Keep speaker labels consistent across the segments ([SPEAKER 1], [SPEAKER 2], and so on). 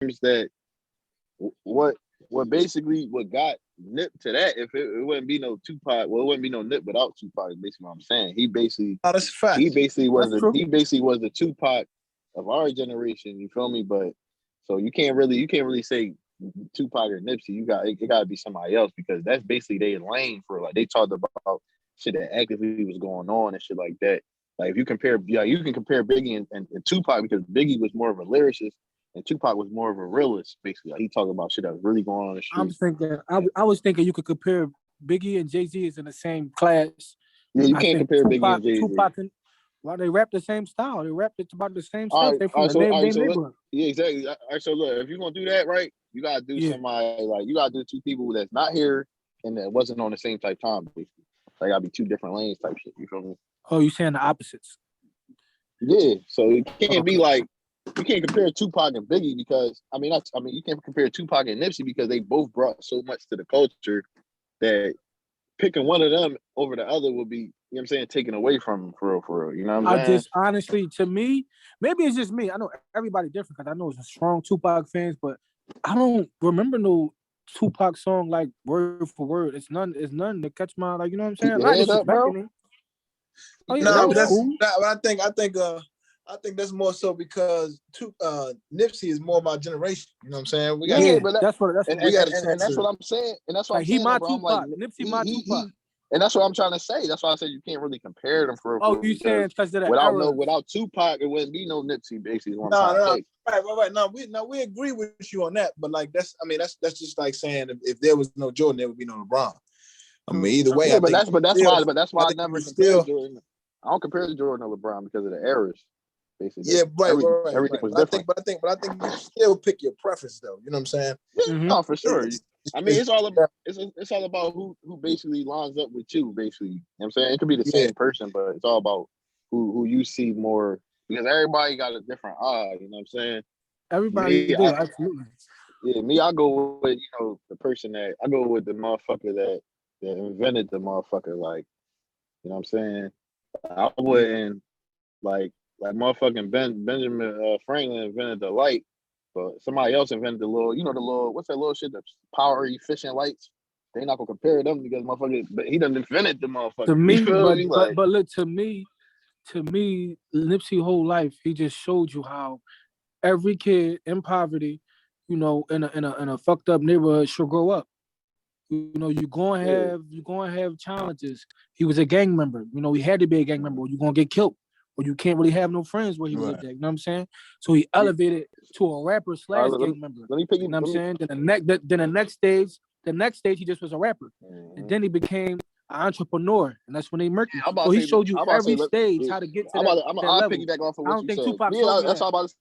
[SPEAKER 1] terms that what what got Nip to that, if it wouldn't be no Tupac, well, it wouldn't be no Nip without Tupac, is basically what I'm saying.
[SPEAKER 2] Oh, that's a fact.
[SPEAKER 1] He basically was the Tupac of our generation, you feel me? But so you can't really say Tupac or Nipsey. It gotta be somebody else, because that's basically their lane for, like, they talked about shit that actively was going on and shit like that. Like, if you compare, you can compare Biggie and Tupac, because Biggie was more of a lyricist and Tupac was more of a realist, basically. Like, he talked about shit that was really going on in the street.
[SPEAKER 3] I was thinking you could compare Biggie and Jay-Z is in the same class.
[SPEAKER 1] Yeah, you can't compare Biggie and Jay-Z.
[SPEAKER 3] Tupac and, well, they rap the same style. They rap about the same stuff.
[SPEAKER 1] Right,
[SPEAKER 3] They from the neighborhood.
[SPEAKER 1] Yeah, exactly. All right, so look, if you're gonna do that, right, you gotta do somebody, like, you gotta do two people that's not here and that wasn't on the same type time, basically. Like, gotta be two different lanes type shit. You feel me?
[SPEAKER 3] Oh, you saying the opposites?
[SPEAKER 1] Yeah. So it can't be like, you can't compare Tupac and Biggie, because you can't compare Tupac and Nipsey, because they both brought so much to the culture that picking one of them over the other would be, you know what I'm saying, taken away from for real. You know what I'm saying?
[SPEAKER 3] Just honestly, to me, maybe it's just me. I know everybody different, because I know it's a strong Tupac fans, but I don't remember no Tupac song like word for word. It's none to catch my, like, you know what I'm saying? Not disrespecting him.
[SPEAKER 2] Oh, yeah, no, but cool. I think that's more so because Nipsey is more of my generation. You know what I'm saying? We got
[SPEAKER 3] that's what
[SPEAKER 1] I'm saying. And that's what I'm saying.
[SPEAKER 3] He my
[SPEAKER 1] bro.
[SPEAKER 3] Tupac. Like, Nipsey my Tupac.
[SPEAKER 1] And that's what I'm trying to say. That's why I said you can't really compare them for.
[SPEAKER 3] Oh, you saying because of that?
[SPEAKER 1] Without Tupac, it wouldn't be no Nipsey. Basically,
[SPEAKER 2] right. No, we agree with you on that. But like that's just like saying if there was no Jordan, there would be no LeBron. I mean, either way.
[SPEAKER 1] Yeah, that's why I never compared Jordan. I don't compare Jordan to LeBron because of the errors. Basically,
[SPEAKER 2] yeah, right.
[SPEAKER 1] Everything was different.
[SPEAKER 2] But I think you still pick your preference, though. You know what I'm saying?
[SPEAKER 1] Yeah, no, for sure. I mean, it's all about who basically lines up with you. Basically, you know what I'm saying, it could be the same person, but it's all about who you see more, because everybody got a different eye. You know what I'm saying?
[SPEAKER 3] Everybody do, absolutely.
[SPEAKER 1] Yeah, me, I go with the person that I go with, the motherfucker that invented the motherfucker. Like, you know what I'm saying? I wouldn't like motherfucking Benjamin Franklin invented the light, but somebody else invented the little what's that little shit, the power efficient lights. They not gonna compare them because motherfucker, but he done invented the motherfucker.
[SPEAKER 3] To me, but look, to me, Nipsey whole life, he just showed you how every kid in poverty, in a fucked up neighborhood should grow up. You're gonna have challenges. He was a gang member. He had to be a gang member, or you're gonna get killed, or you can't really have no friends where he lived at. You know what I'm saying? So he elevated to a rapper / gang member. You know what I'm saying? Then the next stage he just was a rapper, and then he became an entrepreneur, and that's when they murked him. So he showed you every stage how to get to that level.
[SPEAKER 1] I'll piggyback off of what you said.
[SPEAKER 3] Tupac
[SPEAKER 1] that's all about.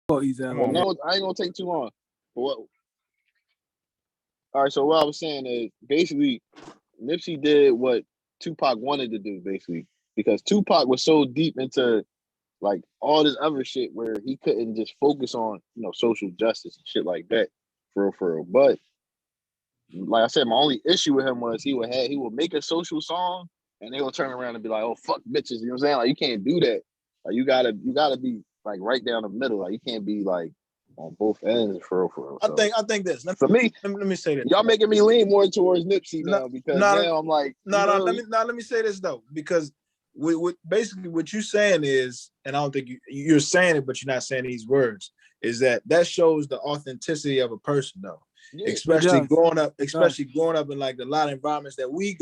[SPEAKER 1] No, I ain't gonna take too long. All right, so what I was saying is basically Nipsey did what Tupac wanted to do, basically, because Tupac was so deep into like all this other shit where he couldn't just focus on social justice and shit like that for real. But like I said, my only issue with him was he would make a social song and they will turn around and be like, "Oh, fuck bitches," you know what I'm saying? Like, you can't do that. Like, you gotta be like right down the middle. Like, you can't be like on both ends for real. So,
[SPEAKER 2] I think this. Let me say this.
[SPEAKER 1] Y'all making me lean more towards Nipsey now, because now I'm like,
[SPEAKER 2] let me say this though, because basically what you're saying is, and I don't think you're saying it, but you're not saying these words, is that shows the authenticity of a person though. Yeah, especially growing up in like a lot of environments that we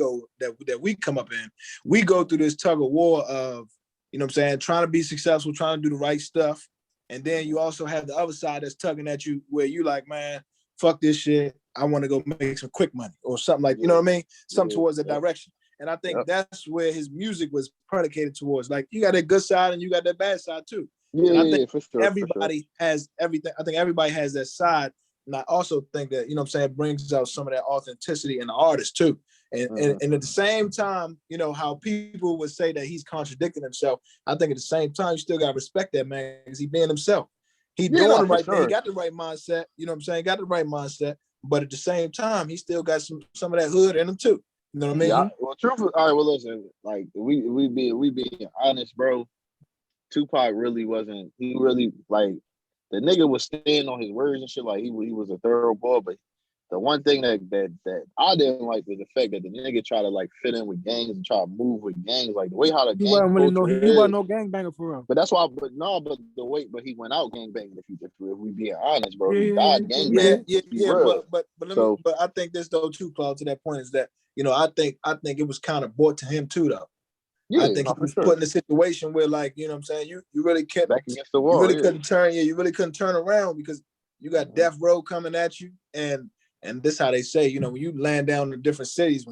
[SPEAKER 2] come up in. We go through this tug of war of, you know what I'm saying, trying to be successful, trying to do the right stuff. And then you also have the other side that's tugging at you where you like, man, fuck this shit. I want to go make some quick money or something like, you know what I mean? Something towards that direction. And I think that's where his music was predicated towards. Like, you got that good side and you got that bad side too. I think for sure, everybody has everything. I think everybody has that side. And I also think that, you know what I'm saying, it brings out some of that authenticity in the artist too. And at the same time, how people would say that he's contradicting himself, I think at the same time, you still got to respect that man because he's being himself. He doing the right thing. He got the right mindset. You know what I'm saying? Got the right mindset. But at the same time, he still got some of that hood in him too. You know what I mean?
[SPEAKER 1] Yeah. Well, truthfully, all right. Well, listen. Like, we being honest, bro. Tupac really wasn't. He really like the nigga was staying on his words and shit. Like he was a thorough boy, but the one thing that I didn't like was the fact that the nigga tried to like fit in with gangs and try to move with gangs, like the way how the gang culture
[SPEAKER 3] he
[SPEAKER 1] is.
[SPEAKER 3] wasn't no gangbanger for real.
[SPEAKER 1] But that's why. But no, but the way, but he went out gangbanging. If we being honest, bro, he
[SPEAKER 3] Yeah,
[SPEAKER 1] died gangbanging.
[SPEAKER 2] Yeah. But let me.
[SPEAKER 1] So
[SPEAKER 2] But I think this though too, Claude. To that point is that I think it was kind of brought to him too, though.
[SPEAKER 1] yeah,
[SPEAKER 2] I think he
[SPEAKER 1] for
[SPEAKER 2] was
[SPEAKER 1] sure.
[SPEAKER 2] put in a situation where, like, you know what I'm saying, you really can't
[SPEAKER 1] Back against the wall. You
[SPEAKER 2] really couldn't turn around because you got death row coming at you, and this how they say, when you land down in different cities,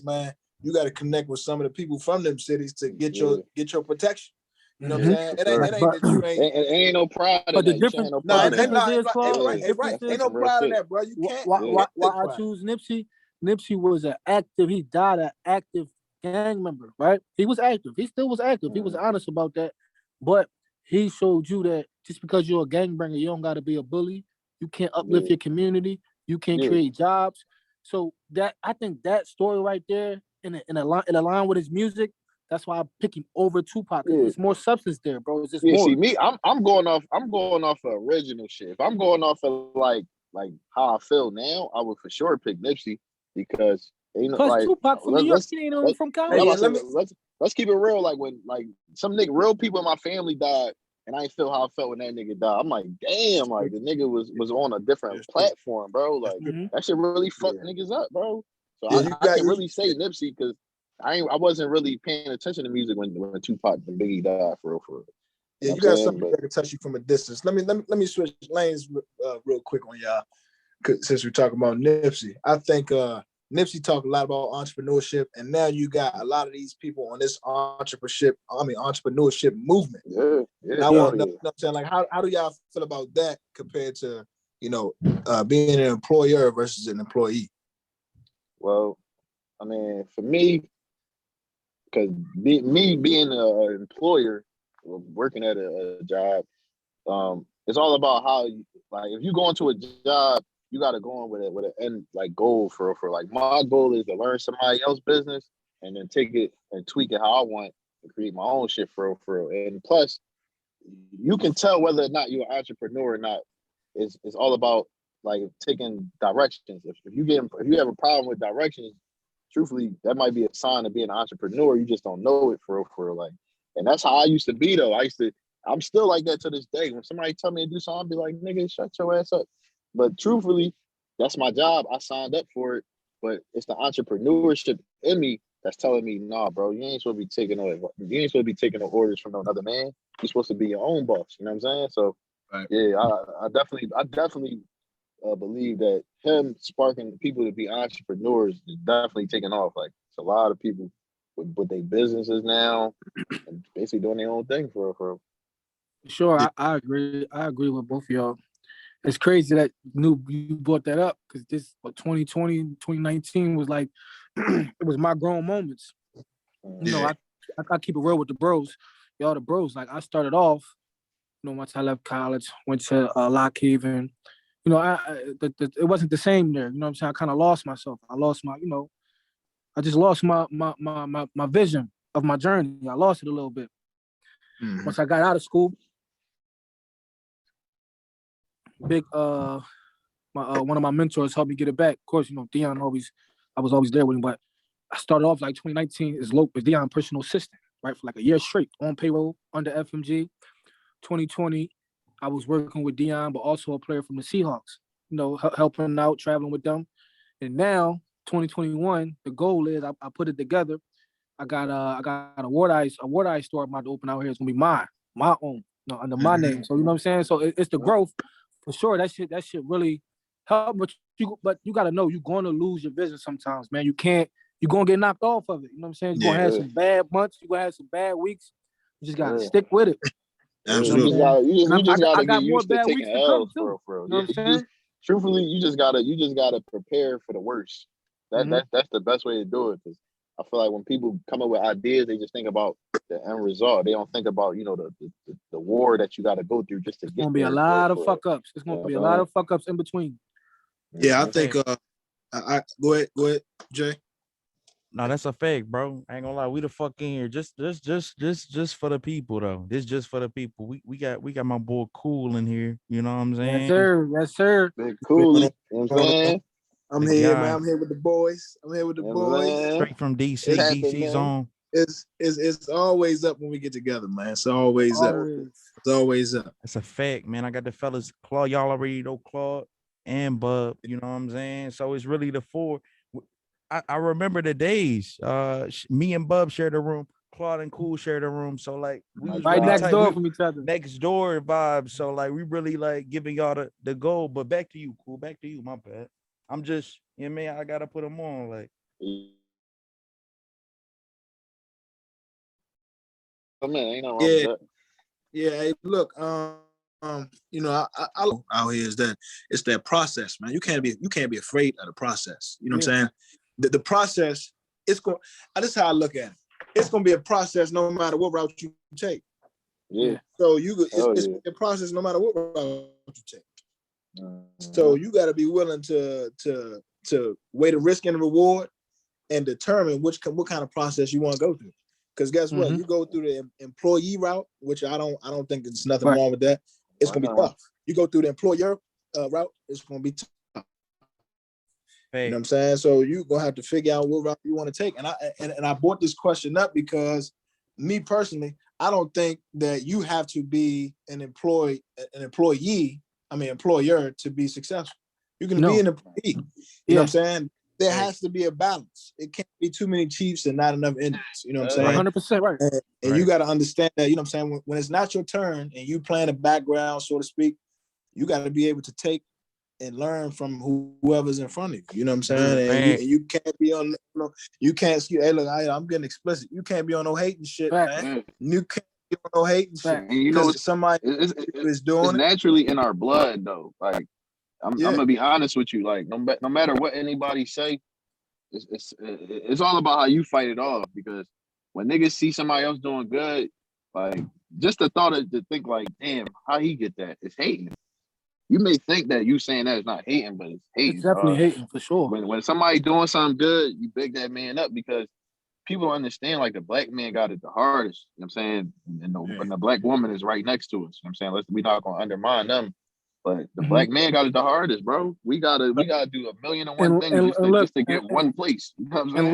[SPEAKER 2] man, you got to connect with some of the people from them cities to get your protection. You know what I'm saying? It ain't that you ain't.
[SPEAKER 1] Ain't no pride in
[SPEAKER 3] But the
[SPEAKER 1] that.
[SPEAKER 3] difference,
[SPEAKER 1] no
[SPEAKER 3] but the
[SPEAKER 1] pride
[SPEAKER 3] difference is, Claude,
[SPEAKER 2] right. Ain't no pride in that, bro. You can't.
[SPEAKER 3] Why I choose Nipsey? Nipsey was an active. He died an active gang member, right? He was active. He still was active. He was honest about that. But he showed you that just because you're a gangbanger, you don't got to be a bully. You can't uplift your community. You can't create jobs. So that I think that story right there, in a line with his music, that's why I pick him over Tupac. It's more substance there, bro. It's just more.
[SPEAKER 1] See me, I'm going off of original shit. If I'm going off of like how I feel now, I would for sure pick Nipsey because
[SPEAKER 3] Plus Tupac from New York, he ain't even from Cali.
[SPEAKER 1] Let's keep it real. Like when some real people in my family died, and I ain't feel how I felt when that nigga died. I'm like, damn, like the nigga was on a different platform, bro. Like that shit really fucked niggas up, bro. So I can really say Nipsey because I wasn't really paying attention to music when Tupac and Biggie died for real.
[SPEAKER 2] Yeah, you got something that can touch you from a distance. Let me switch lanes real quick on y'all since we're talking about Nipsey. I think Nipsey talked a lot about entrepreneurship, and now you got a lot of these people on this entrepreneurship movement.
[SPEAKER 1] Yeah.
[SPEAKER 2] I want to know, what I'm saying, like, how do y'all feel about that compared to being an employer versus an employee?
[SPEAKER 1] Well, I mean, for me, because me being an employer, working at a job, it's all about how you, like, if you go into a job, you got to go in with an end like goal for like my goal is to learn somebody else's business and then take it and tweak it how I want and create my own shit for real. And plus, you can tell whether or not you're an entrepreneur or not. It's all about like taking directions. If you have a problem with directions, truthfully, that might be a sign of being an entrepreneur. You just don't know it for real. Like, and that's how I used to be though. I'm still like that to this day. When somebody tell me to do something, I'll be like, nigga, shut your ass up. But truthfully, that's my job. I signed up for it. But it's the entrepreneurship in me that's telling me, nah, bro, you ain't supposed to be taking no orders from no other man. You're supposed to be your own boss. You know what I'm saying? So yeah, I definitely believe that him sparking people to be entrepreneurs is definitely taking off. Like it's a lot of people with their businesses now and basically doing their own thing for real.
[SPEAKER 3] Sure, I agree. I agree with both of y'all. It's crazy that you brought that up because this 2020, 2019 was like it was my grown moments. I keep it real with the bros. Y'all the bros. Like I started off, once I left college, went to Lock Haven. It wasn't the same there. You know what I'm saying? I kind of lost myself. I lost I just lost my vision of my journey. I lost it a little bit. Mm-hmm. Once I got out of school, one of my mentors helped me get it back. Of course, Dion I was always there with him, but I started off like 2019 as Dion personal assistant, right? For like a year straight on payroll under FMG. 2020, I was working with Dion, but also a player from the Seahawks, helping out, traveling with them. And now, 2021, the goal is I put it together. I got a Ward Eye store I'm about to open out here. It's gonna be my own, under my name. So you know what I'm saying? So it's the growth for sure. That shit really help. But you gotta know you're gonna lose your vision sometimes, man. You're gonna get knocked off of it. You know what I'm saying? You're gonna have some bad months. You're gonna have some bad weeks. You just gotta stick with it.
[SPEAKER 2] Absolutely.
[SPEAKER 1] You just gotta get used to taking L's
[SPEAKER 3] for
[SPEAKER 1] real.
[SPEAKER 3] You know what I'm saying?
[SPEAKER 1] Truthfully, you just gotta prepare for the worst. That's the best way to do it. Because I feel like when people come up with ideas, they just think about the end result. They don't think about the war that you got to go through just to get.
[SPEAKER 3] It's gonna be a lot of fuck ups. It's gonna be a lot of fuck ups in between.
[SPEAKER 2] Yeah, I think. I go ahead, Jay.
[SPEAKER 4] No, that's a fact, bro. I ain't gonna lie. We the fuck in here. Just for the people though. This just for the people. We got my boy Cool in here. You know what I'm
[SPEAKER 3] Yes,
[SPEAKER 4] saying?
[SPEAKER 3] sir. Yes, sir.
[SPEAKER 1] Big
[SPEAKER 2] What's
[SPEAKER 1] Cooley. You know what I'm
[SPEAKER 2] going on?
[SPEAKER 1] saying?
[SPEAKER 2] I'm
[SPEAKER 4] The
[SPEAKER 2] here, man.
[SPEAKER 4] guy
[SPEAKER 2] I'm here with the boys.
[SPEAKER 1] You know what I'm saying?
[SPEAKER 4] straight from
[SPEAKER 1] What's
[SPEAKER 4] DC. DC's
[SPEAKER 1] happening?
[SPEAKER 4] on.
[SPEAKER 2] It's always up when we get together, man. It's always up.
[SPEAKER 3] Always.
[SPEAKER 2] It's always up.
[SPEAKER 4] That's a fact, man. I got the fellas Claude. Y'all already know Claude and Bub. You know what I'm saying? So it's really the four. I remember the days. Me and Bub shared a room. Claude and Cool shared a room. So like we was
[SPEAKER 3] Right
[SPEAKER 4] really
[SPEAKER 3] next
[SPEAKER 4] tight.
[SPEAKER 3] door from each other.
[SPEAKER 4] Next door vibes. So like we really like giving y'all the goal. But back to you, Cool. Back to you. My bad. I'm just, you know what I mean? I gotta put them on. Like,
[SPEAKER 1] Oh man, ain't no wrong
[SPEAKER 2] Yeah,
[SPEAKER 1] with that.
[SPEAKER 2] yeah. Hey, look, you know, I out here is that it's that process, man. You can't be afraid of the process. You know what I'm saying? The process, it's going. This is how I look at it. It's gonna be a process no matter what route you take.
[SPEAKER 1] Yeah.
[SPEAKER 2] So it's
[SPEAKER 1] yeah.
[SPEAKER 2] a process no matter what route you take. So you got to be willing to weigh the risk and the reward and determine what kind of process you want to go through. Because guess what? You go through the employee route, which I don't think there's nothing wrong with that. It's gonna be tough. You go through the employer route, it's gonna be tough.
[SPEAKER 4] hey.
[SPEAKER 2] You know what I'm saying? So you're gonna have to figure out what route you want to take. And I brought this question up because me personally, I don't think that you have to be an employee, employer to be successful. You can be an employee. You know what I'm saying? There has to be a balance. It can't be too many chiefs and not enough Indians. You know what I'm saying?
[SPEAKER 3] 100% right.
[SPEAKER 2] And you got to understand that, you know what I'm saying? When it's not your turn and you playing a background, so to speak, you got to be able to take and learn from whoever's in front of you. You know what I'm saying? And you can't be on, you can't, hey, look, I'm getting explicit. You can't be on no hating shit, man. You can't be on no hating shit.
[SPEAKER 1] And you know,
[SPEAKER 2] somebody is doing
[SPEAKER 1] it's naturally in our blood, though. Like, I'm gonna be honest with you. Like, no matter what anybody say, it's all about how you fight it off. Because when niggas see somebody else doing good, like just the thought of to think like, damn, how he get that? It's hating. You may think that you saying that is not hating, but it's hating.
[SPEAKER 3] It's definitely hating for sure.
[SPEAKER 1] When somebody doing something good, you big that man up because people understand like the black man got it the hardest. You know what I'm saying? And the black woman is right next to us. You know what I'm saying? We not gonna undermine them. But the black man got it the hardest, bro. We gotta do a million and one things just to get one place. You know what I'm saying?
[SPEAKER 3] And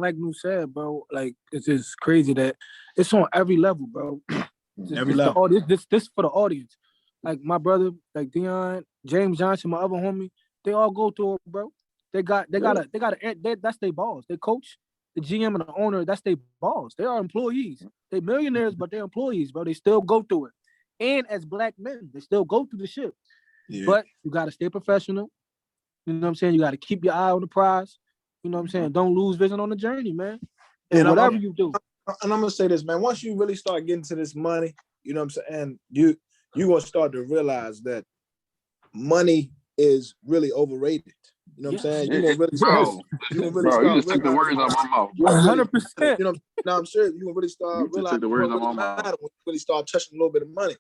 [SPEAKER 3] like New said, bro, like it's just crazy that it's on every level, bro.
[SPEAKER 2] Every level.
[SPEAKER 3] This for the audience. Like my brother, like Dion, James Johnson, my other homie, they all go through it, bro. That's their boss. They coach, the GM and the owner, that's their boss. They are employees. They millionaires, but they're employees, bro. They still go through it. And as black men, they still go through the shit. Yeah. But you gotta stay professional. You know what I'm saying? You gotta keep your eye on the prize. You know what I'm saying? Don't lose vision on the journey, man. And whatever you do.
[SPEAKER 2] And I'm gonna say this, man. Once you really start getting to this money, you know what I'm saying, and you're gonna start to realize that money is really overrated. You know what I'm saying? You're gonna really
[SPEAKER 1] you just took the words out of my mouth.
[SPEAKER 3] 100%.
[SPEAKER 2] You know, now I'm sure you're gonna really start realizing
[SPEAKER 1] the words
[SPEAKER 2] what really matters when you really start touching a little bit of money.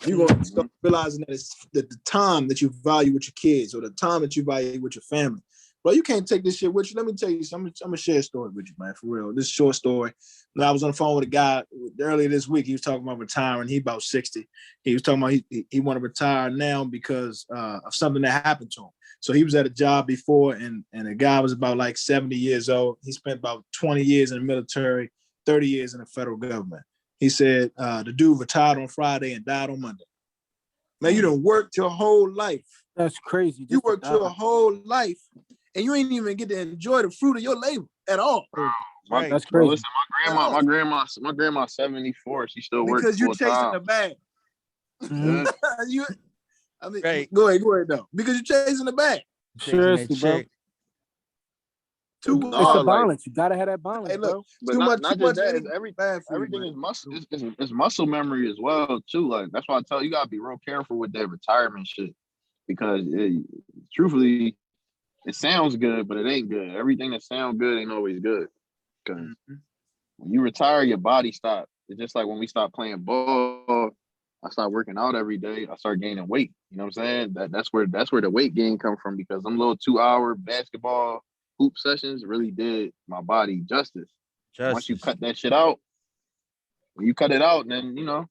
[SPEAKER 2] You're gonna start realizing that it's the time that you value with your kids or the time that you value with your family. Bro, you can't take this shit with you. Let me tell you something. I'm gonna share a story with you, man, for real. This short story. When I was on the phone with a guy earlier this week, he was talking about retiring. He about 60. He was talking about he want to retire now because of something that happened to him. So he was at a job before, and the guy was about like 70 years old. He spent about 20 years in the military, 30 years in the federal government. He said the dude retired on Friday and died on Monday. Man, you done worked your whole life.
[SPEAKER 3] That's crazy.
[SPEAKER 2] You worked your whole life, and you ain't even get to enjoy the fruit of your labor at all.
[SPEAKER 3] Right. That's crazy.
[SPEAKER 1] Listen, my grandma's 74. She still works
[SPEAKER 2] because you're chasing
[SPEAKER 1] time.
[SPEAKER 2] the bag.
[SPEAKER 4] Right.
[SPEAKER 2] Go ahead though. Because you're chasing the bag.
[SPEAKER 3] Seriously, bro. It's a balance. You gotta have that balance,
[SPEAKER 2] hey, look,
[SPEAKER 1] bro. But not just that. Everything is muscle. It's muscle memory as well too. Like that's why I tell you, gotta be real careful with that retirement shit because truthfully, it sounds good, but it ain't good. Everything that sounds good ain't always good. Because when you retire, your body stops. It's just like when we stop playing ball. I start working out every day. I start gaining weight. You know what I'm saying? That's where the weight gain come from because I'm little 2-hour basketball hoop sessions really did my body justice. Once you
[SPEAKER 4] Justice.
[SPEAKER 1] cut that shit out, when you cut it out, then
[SPEAKER 2] Yeah,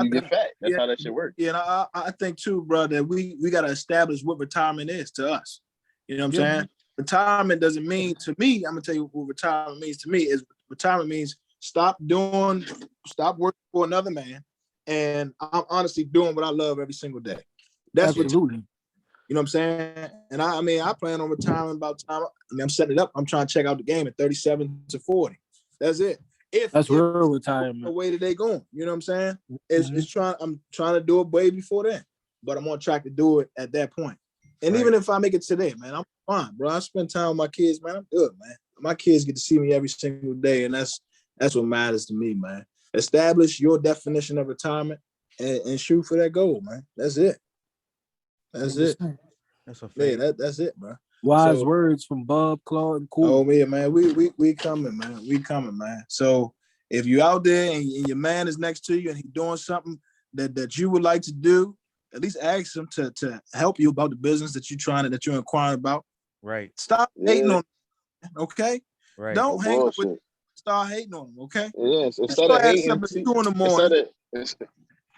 [SPEAKER 1] you get fat. That's
[SPEAKER 2] yeah,
[SPEAKER 1] how that shit works.
[SPEAKER 2] yeah. And I think too, bro, that we got to establish what retirement is to us. You know what I'm saying? Retirement doesn't mean to me. I'm gonna tell you what retirement means to me. Is retirement means stop working for another man, and I'm honestly doing what I love every single day. That's
[SPEAKER 3] Absolutely.
[SPEAKER 2] You know what I'm saying? And I plan on retiring about time. I'm setting it up. I'm trying to check out the game at 37 to 40. That's it.
[SPEAKER 3] That's real retirement.
[SPEAKER 2] The way that they going, you know what I'm saying? I'm trying to do it way before then, but I'm on track to do it at that point. And even if I make it today, man, I'm fine, bro. I spend time with my kids, man. I'm good, man. My kids get to see me every single day, and that's what matters to me, man. Establish your definition of retirement and shoot for that goal, man. That's it. That's it.
[SPEAKER 4] That's a fact.
[SPEAKER 2] Yeah, that's it, bro.
[SPEAKER 3] Wise words from Bub, Claude, and Cool.
[SPEAKER 2] Oh yeah, man. We coming, man. We coming, man. So if you out there and your man is next to you and he's doing something that you would like to do, at least ask him to help you about the business that you're inquiring about.
[SPEAKER 4] Right.
[SPEAKER 2] Stop hating on him, okay?
[SPEAKER 4] Right.
[SPEAKER 2] Don't hang up with him. Start hating on him, okay?
[SPEAKER 1] Yes. Instead of hating,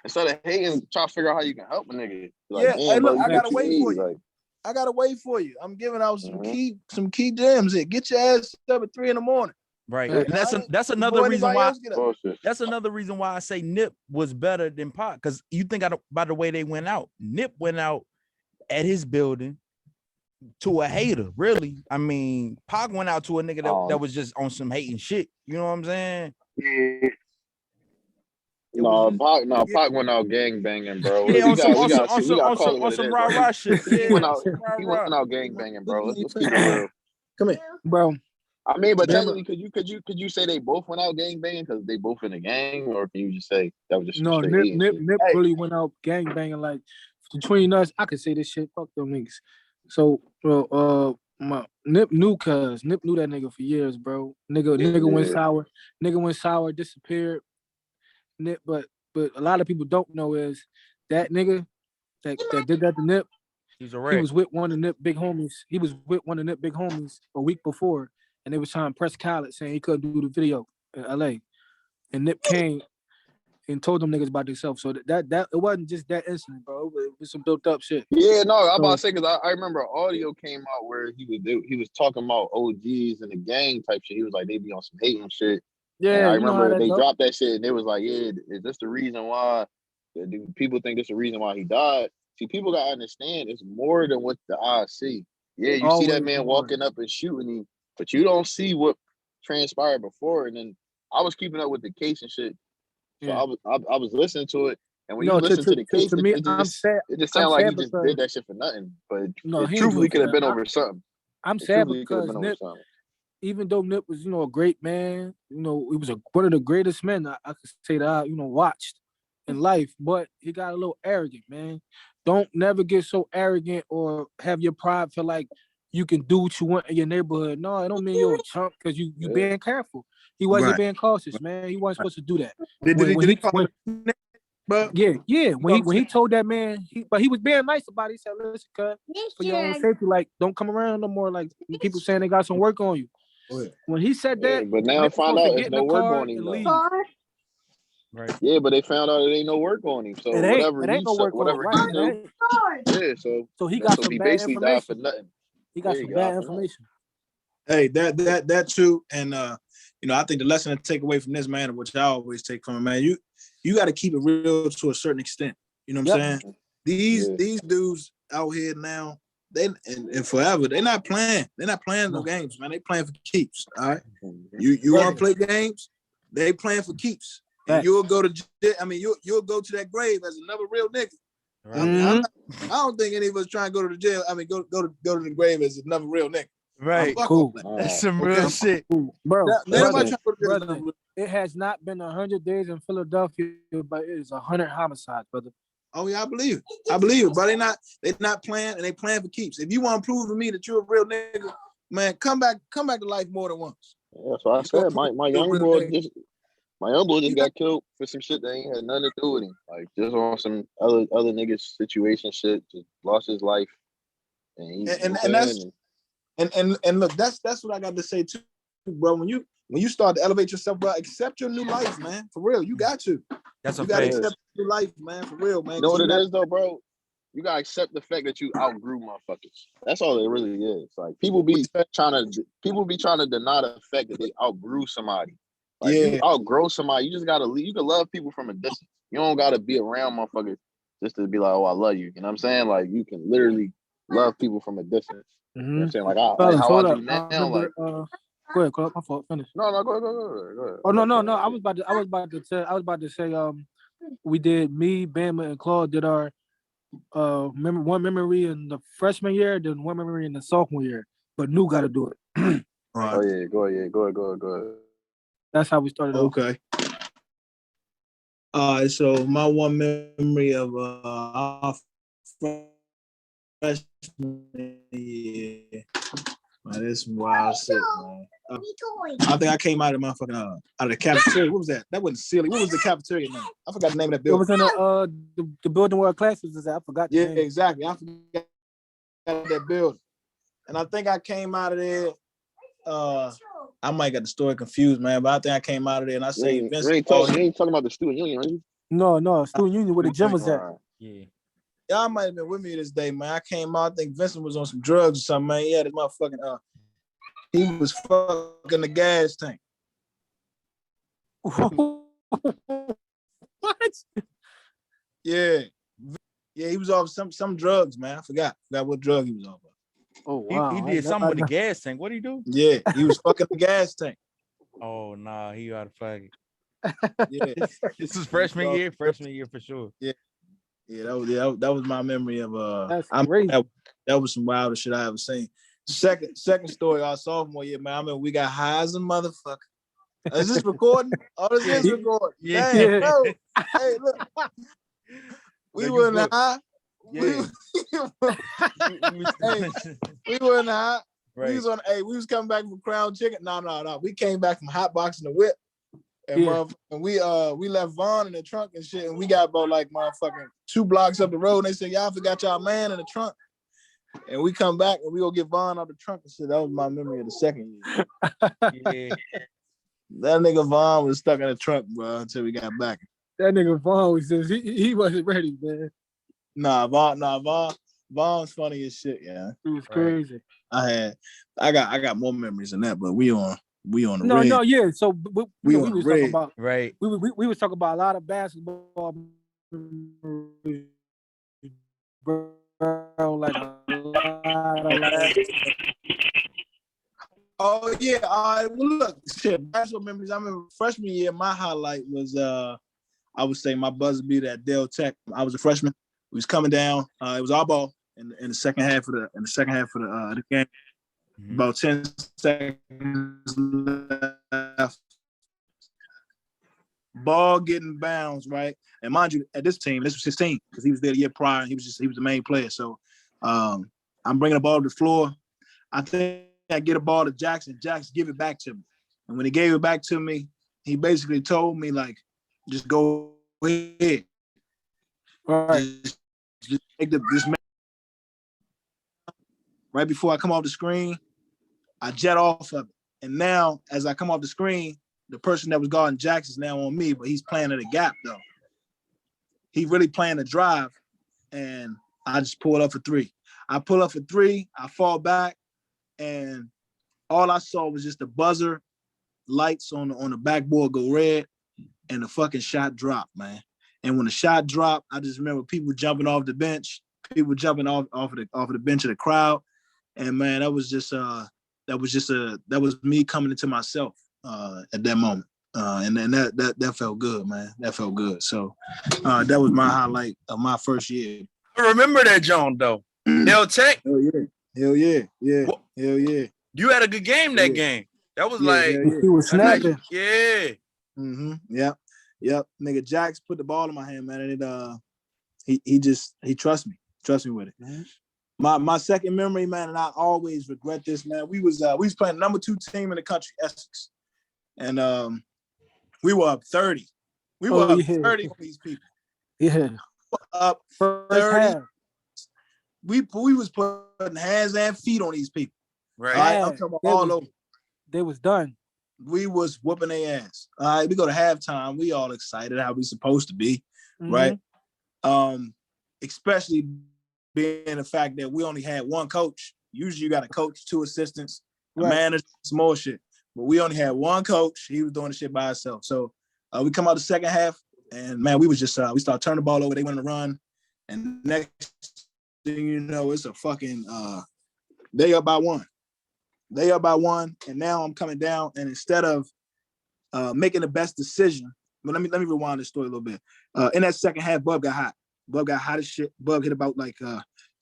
[SPEAKER 2] instead
[SPEAKER 1] of hating, try to figure out how you can help a nigga.
[SPEAKER 2] Like, yeah, hey, look, I gotta wait for you. Like, I gotta wait for you. I'm giving out some key gems here. Get your ass up at 3 a.m.
[SPEAKER 4] Right. And that's another reason why I say Nip was better than Pac, because you think by the way they went out. Nip went out at his building to a hater, really. I mean, Pac went out to a nigga that was just on some hating shit. You know what I'm saying?
[SPEAKER 1] Yeah. Pac went out gang banging, bro.
[SPEAKER 4] Yeah, on some rah-rah shit.
[SPEAKER 1] He went out gang banging, bro. Let's keep it real.
[SPEAKER 2] Come here,
[SPEAKER 3] bro.
[SPEAKER 1] I mean, but technically, could you say they both went out gang banging because they both in a gang, or can you just say that was just
[SPEAKER 3] Nip really went out gang banging? Like, between us, I could say this shit. Fuck them niggas. So, Nip knew that nigga for years, bro. Nigga went sour. Nigga went sour, disappeared. Nip, but a lot of people don't know is that nigga that did that to Nip.
[SPEAKER 4] He
[SPEAKER 3] was with one of Nip big homies. He was with one of Nip big homies a week before, and they was trying to press Khaled saying he couldn't do the video in LA. And Nip came and told them niggas about themselves. So that it wasn't just that incident, bro. It was some built up shit.
[SPEAKER 1] Yeah, no, I'm about to say, because I remember audio came out where he was talking about OGs and the gang type shit. He was like, they be on some hating shit. Yeah, and I remember they dropped that shit and they was like, yeah, is this the reason why? Do people think this is the reason why he died? See, people gotta understand it's more than what the eyes see. Yeah, you see that man walking up and shooting him, but you don't see what transpired before. And then I was keeping up with the case and shit, so I was listening to it. And when you listen to the case, it just sounded like he just did that shit for nothing. But it truthfully could have been over something.
[SPEAKER 3] I'm sad because Nip, even though Nip was, a great man, he was one of the greatest men I could say that I, watched in life, but he got a little arrogant, man. Don't never get so arrogant or have your pride feel like you can do what you want in your neighborhood. No, it don't mean you're a chump because you being careful. He wasn't being cautious, man. He wasn't supposed to do that. When he told that man, but he was being nice about it. He said, listen, cuz, for your own safety, like, don't come around no more. Like, people saying they got some work on you. When he said that,
[SPEAKER 1] but now I found out there's no work on him. Right. Yeah, but they found out it ain't no work on him. So whatever he do, so
[SPEAKER 3] he got some bad information.
[SPEAKER 1] Died for nothing.
[SPEAKER 3] He got some bad information.
[SPEAKER 2] Hey, that too, and I think the lesson to take away from this, man, which I always take from it, man, you got to keep it real to a certain extent. You know what I'm saying? These dudes out here now, they and forever, they're not playing. They're not playing no games, man. They playing for keeps. All right. You want to play games? They playing for keeps. And you'll go to you'll go to that grave as another real nigga. Right. I don't think any of us trying to go to the jail. I mean, go to the grave as another real nigga.
[SPEAKER 4] Right. Cool. That's some real shit,
[SPEAKER 3] bro. It has not been 100 days in Philadelphia, but it is 100 homicides, brother.
[SPEAKER 2] Oh yeah, I believe it. But they're not playing, and they playing for keeps. If you want to prove to me that you're a real nigga, man, come back to life more than once.
[SPEAKER 1] Yeah, that's what I said. My young boy just got killed for some shit that ain't had nothing to do with him. Like, just on some other niggas situation shit. Just lost his life, and
[SPEAKER 2] And look, that's what I got to say too, bro. When you start to elevate yourself, bro, accept your new life, man. For real, you got to.
[SPEAKER 4] That's a
[SPEAKER 2] You got to
[SPEAKER 4] fact.
[SPEAKER 2] accept your new life, man. For real, man.
[SPEAKER 1] You know what it
[SPEAKER 2] not,
[SPEAKER 1] is though, bro? You gotta accept the fact that you outgrew motherfuckers. That's all it really is. Like people be trying to deny the fact that they outgrew somebody. Like you outgrow somebody, you just gotta leave. You can love people from a distance. You don't gotta be around motherfuckers just to be like, oh, I love you. You know what I'm saying? Like you can literally love people from a distance. You know what I'm saying? Like how I do now. Remember,
[SPEAKER 3] go ahead, my fault. Finish.
[SPEAKER 1] No, go ahead.
[SPEAKER 3] Oh no. I was about to say we did, me, Bama, and Claude did our one memory in the freshman year, then one memory in the sophomore year. But New got to do it.
[SPEAKER 1] Oh yeah, go ahead.
[SPEAKER 3] That's how we started.
[SPEAKER 2] Okay. So my one memory of our freshman year, man, this is wild shit, man. I think I came out of motherfucking out of the cafeteria. What was that? That wasn't silly. What was the cafeteria name? I forgot the name of that building.
[SPEAKER 3] It was in the building where our classes is at. I forgot the name.
[SPEAKER 2] Exactly. I forgot that building. And I think I came out of there. I might get the story confused, man, but I think I came out of there and I say Vincent.
[SPEAKER 1] You ain't talking about the student union, are you?
[SPEAKER 3] No, student union where the gym was at.
[SPEAKER 2] Yeah. Y'all might have been with me this day, man. I came out, I think Vincent was on some drugs or something, man. He had his motherfucking he was fucking the gas tank.
[SPEAKER 3] What?
[SPEAKER 2] Yeah, he was off some drugs, man. I forgot what drug he was off of.
[SPEAKER 3] Oh wow,
[SPEAKER 4] he did something with the gas tank. What did he do?
[SPEAKER 2] Yeah, he was fucking the gas tank.
[SPEAKER 4] Oh nah, he got to faggot.
[SPEAKER 2] Yeah,
[SPEAKER 4] this is freshman year for sure.
[SPEAKER 2] Yeah, that was my memory of
[SPEAKER 3] That's crazy.
[SPEAKER 2] That was some wild shit I ever seen. Second story, our sophomore year, man. I mean, we got high as a motherfucker. Is this recording? Oh, this is recording.
[SPEAKER 3] Yeah.
[SPEAKER 2] Damn, no. Hey, look. We weren't high.
[SPEAKER 4] Yeah.
[SPEAKER 2] We weren't high.
[SPEAKER 4] Right.
[SPEAKER 2] We was coming back from Crown Chicken. No. We came back from Hot Box and the Whip. And we left Vaughn in the trunk and shit. And we got about like motherfucking 2 blocks up the road. And they said, y'all forgot y'all man in the trunk. And we come back and we go get Vaughn out the trunk and shit. That was my memory of the second year. Yeah. That nigga Vaughn was stuck in the trunk, bro, until we got back.
[SPEAKER 3] That nigga Vaughn was just, he wasn't ready, man.
[SPEAKER 2] Vaughn's funny as shit, yeah.
[SPEAKER 3] It was crazy.
[SPEAKER 2] I got more memories than that, but we on the red.
[SPEAKER 3] No, yeah. So we was talking about
[SPEAKER 4] right.
[SPEAKER 3] We was talking about a lot of basketball, bro, like a lot.
[SPEAKER 2] Oh yeah, well look, shit, basketball memories. I remember freshman year, my highlight was I would say my buzzer beater at Del Tech. I was a freshman. We was coming down. It was our ball in the second half of the game. Mm-hmm. About 10 seconds left. Ball getting bounced, right? And mind you, at this team, this was his team because he was there the year prior. And he was the main player. So I'm bringing the ball to the floor. I think I get a ball to Jackson. Jackson give it back to me. And when he gave it back to me, he basically told me like, just go ahead.
[SPEAKER 3] All right.
[SPEAKER 2] Just take this. Right before I come off the screen, I jet off of it. And now, as I come off the screen, the person that was guarding Jackson's now on me, but he's playing at a gap though. He really playing a drive, and I just pull up for 3. I pull up for 3. I fall back, and all I saw was just the buzzer lights on the backboard go red, and the fucking shot dropped, man. And when the shot dropped, I just remember people jumping off the bench, people jumping off of the bench of the crowd, and man, that was me coming into myself at that moment, and that felt good, man. That felt good. So that was my highlight of my first year.
[SPEAKER 4] I remember that, John, though. Del Tech.
[SPEAKER 2] Hell yeah.
[SPEAKER 4] You had a good game that game. That was
[SPEAKER 3] he was snapping.
[SPEAKER 4] Yeah.
[SPEAKER 2] Mm-hmm. Yep. Nigga Jax put the ball in my hand, man, and he trusts me with it. Mm-hmm. My second memory, man, and I always regret this, man. We was playing number 2 team in the country, Essex, and we were up 30. We were up 30 on these people.
[SPEAKER 3] Yeah.
[SPEAKER 2] Up 30. We was putting hands and feet on these people. Right. All right, I'm talking about all over.
[SPEAKER 3] They was done.
[SPEAKER 2] We was whooping their ass. All right, we go to halftime. We all excited how we supposed to be, right? Especially being the fact that we only had one coach. Usually you got a coach, 2 assistants, a manager, some more shit. But we only had one coach. He was doing the shit by himself. So we come out the second half, and man, we was just we started turning the ball over. They went on the run, and next thing you know, it's a fucking they up by one. They up by one, and now I'm coming down, and instead of making the best decision, but let me rewind this story a little bit. In that second half, Bub got hot. Bub got hot as shit. Bub hit about like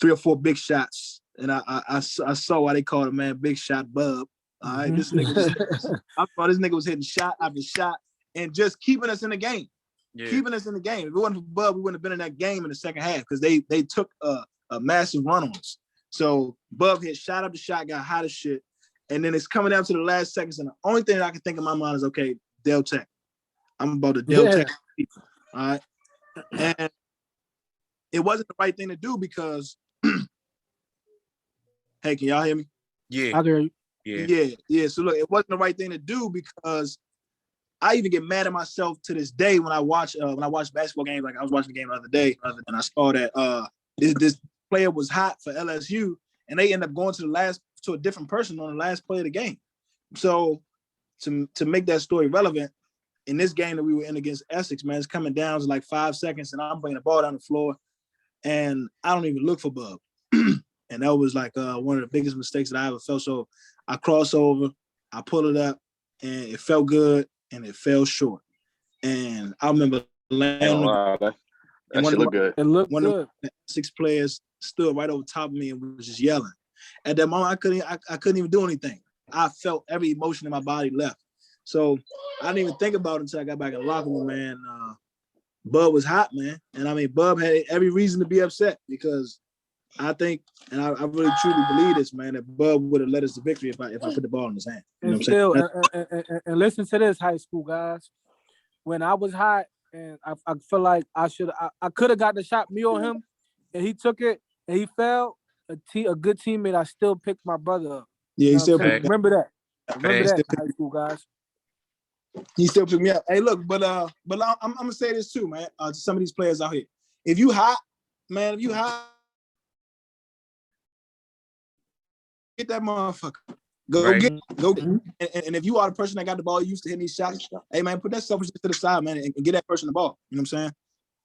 [SPEAKER 2] 3 or 4 big shots, and I saw why they called him, man, Big Shot Bub. All right, this nigga I thought this nigga was hitting shot after shot and just keeping us in the game. Yeah. Keeping us in the game. If it wasn't for Bub, we wouldn't have been in that game in the second half because they took a massive run on us. So Bub hit shot after shot, got hot as shit. And then it's coming down to the last seconds, and the only thing that I can think in my mind is, okay, Del Tech. I'm about to Del Tech people, all right? And it wasn't the right thing to do because, hey, can y'all hear me?
[SPEAKER 3] Yeah. I hear you.
[SPEAKER 2] Yeah. So look, it wasn't the right thing to do because I even get mad at myself to this day when I watch basketball games. Like I was watching the game the other day, and I saw that this player was hot for LSU, and they end up going to a different person on the last play of the game. So to make that story relevant, in this game that we were in against Essex, man, it's coming down to like 5 seconds, and I'm bringing the ball down the floor, and I don't even look for Bub. And that was like one of the biggest mistakes that I ever felt. So I cross over, I pull it up, and it felt good, and it fell short. And I remember landing.
[SPEAKER 1] That should look good.
[SPEAKER 3] It looked
[SPEAKER 2] good.
[SPEAKER 3] Of
[SPEAKER 2] the 6 players stood right over top of me and was just yelling. At that moment, I couldn't even do anything. I felt every emotion in my body left. So I didn't even think about it until I got back in the locker room, man. Bub was hot, man. And I mean, Bub had every reason to be upset because I think, and I really truly believe this, man, that Bub would have led us to victory if I put the ball in his hand. You know what I'm
[SPEAKER 3] saying? And listen to this, high school guys. When I was hot, and I feel like I could have got the shot, me or him, and he took it and he fell. A good teammate, I still picked my brother up.
[SPEAKER 2] Yeah, he still picked me up.
[SPEAKER 3] Remember that. Remember that, high school guys.
[SPEAKER 2] He still picked me up. Hey, look, but I'm gonna say this too, man. To some of these players out here, if you hot, man, get that motherfucker. Go get. And if you are the person that got the ball, used to hitting these shots, hey man, put that selfishness to the side, man, and get that person the ball. You know what I'm saying?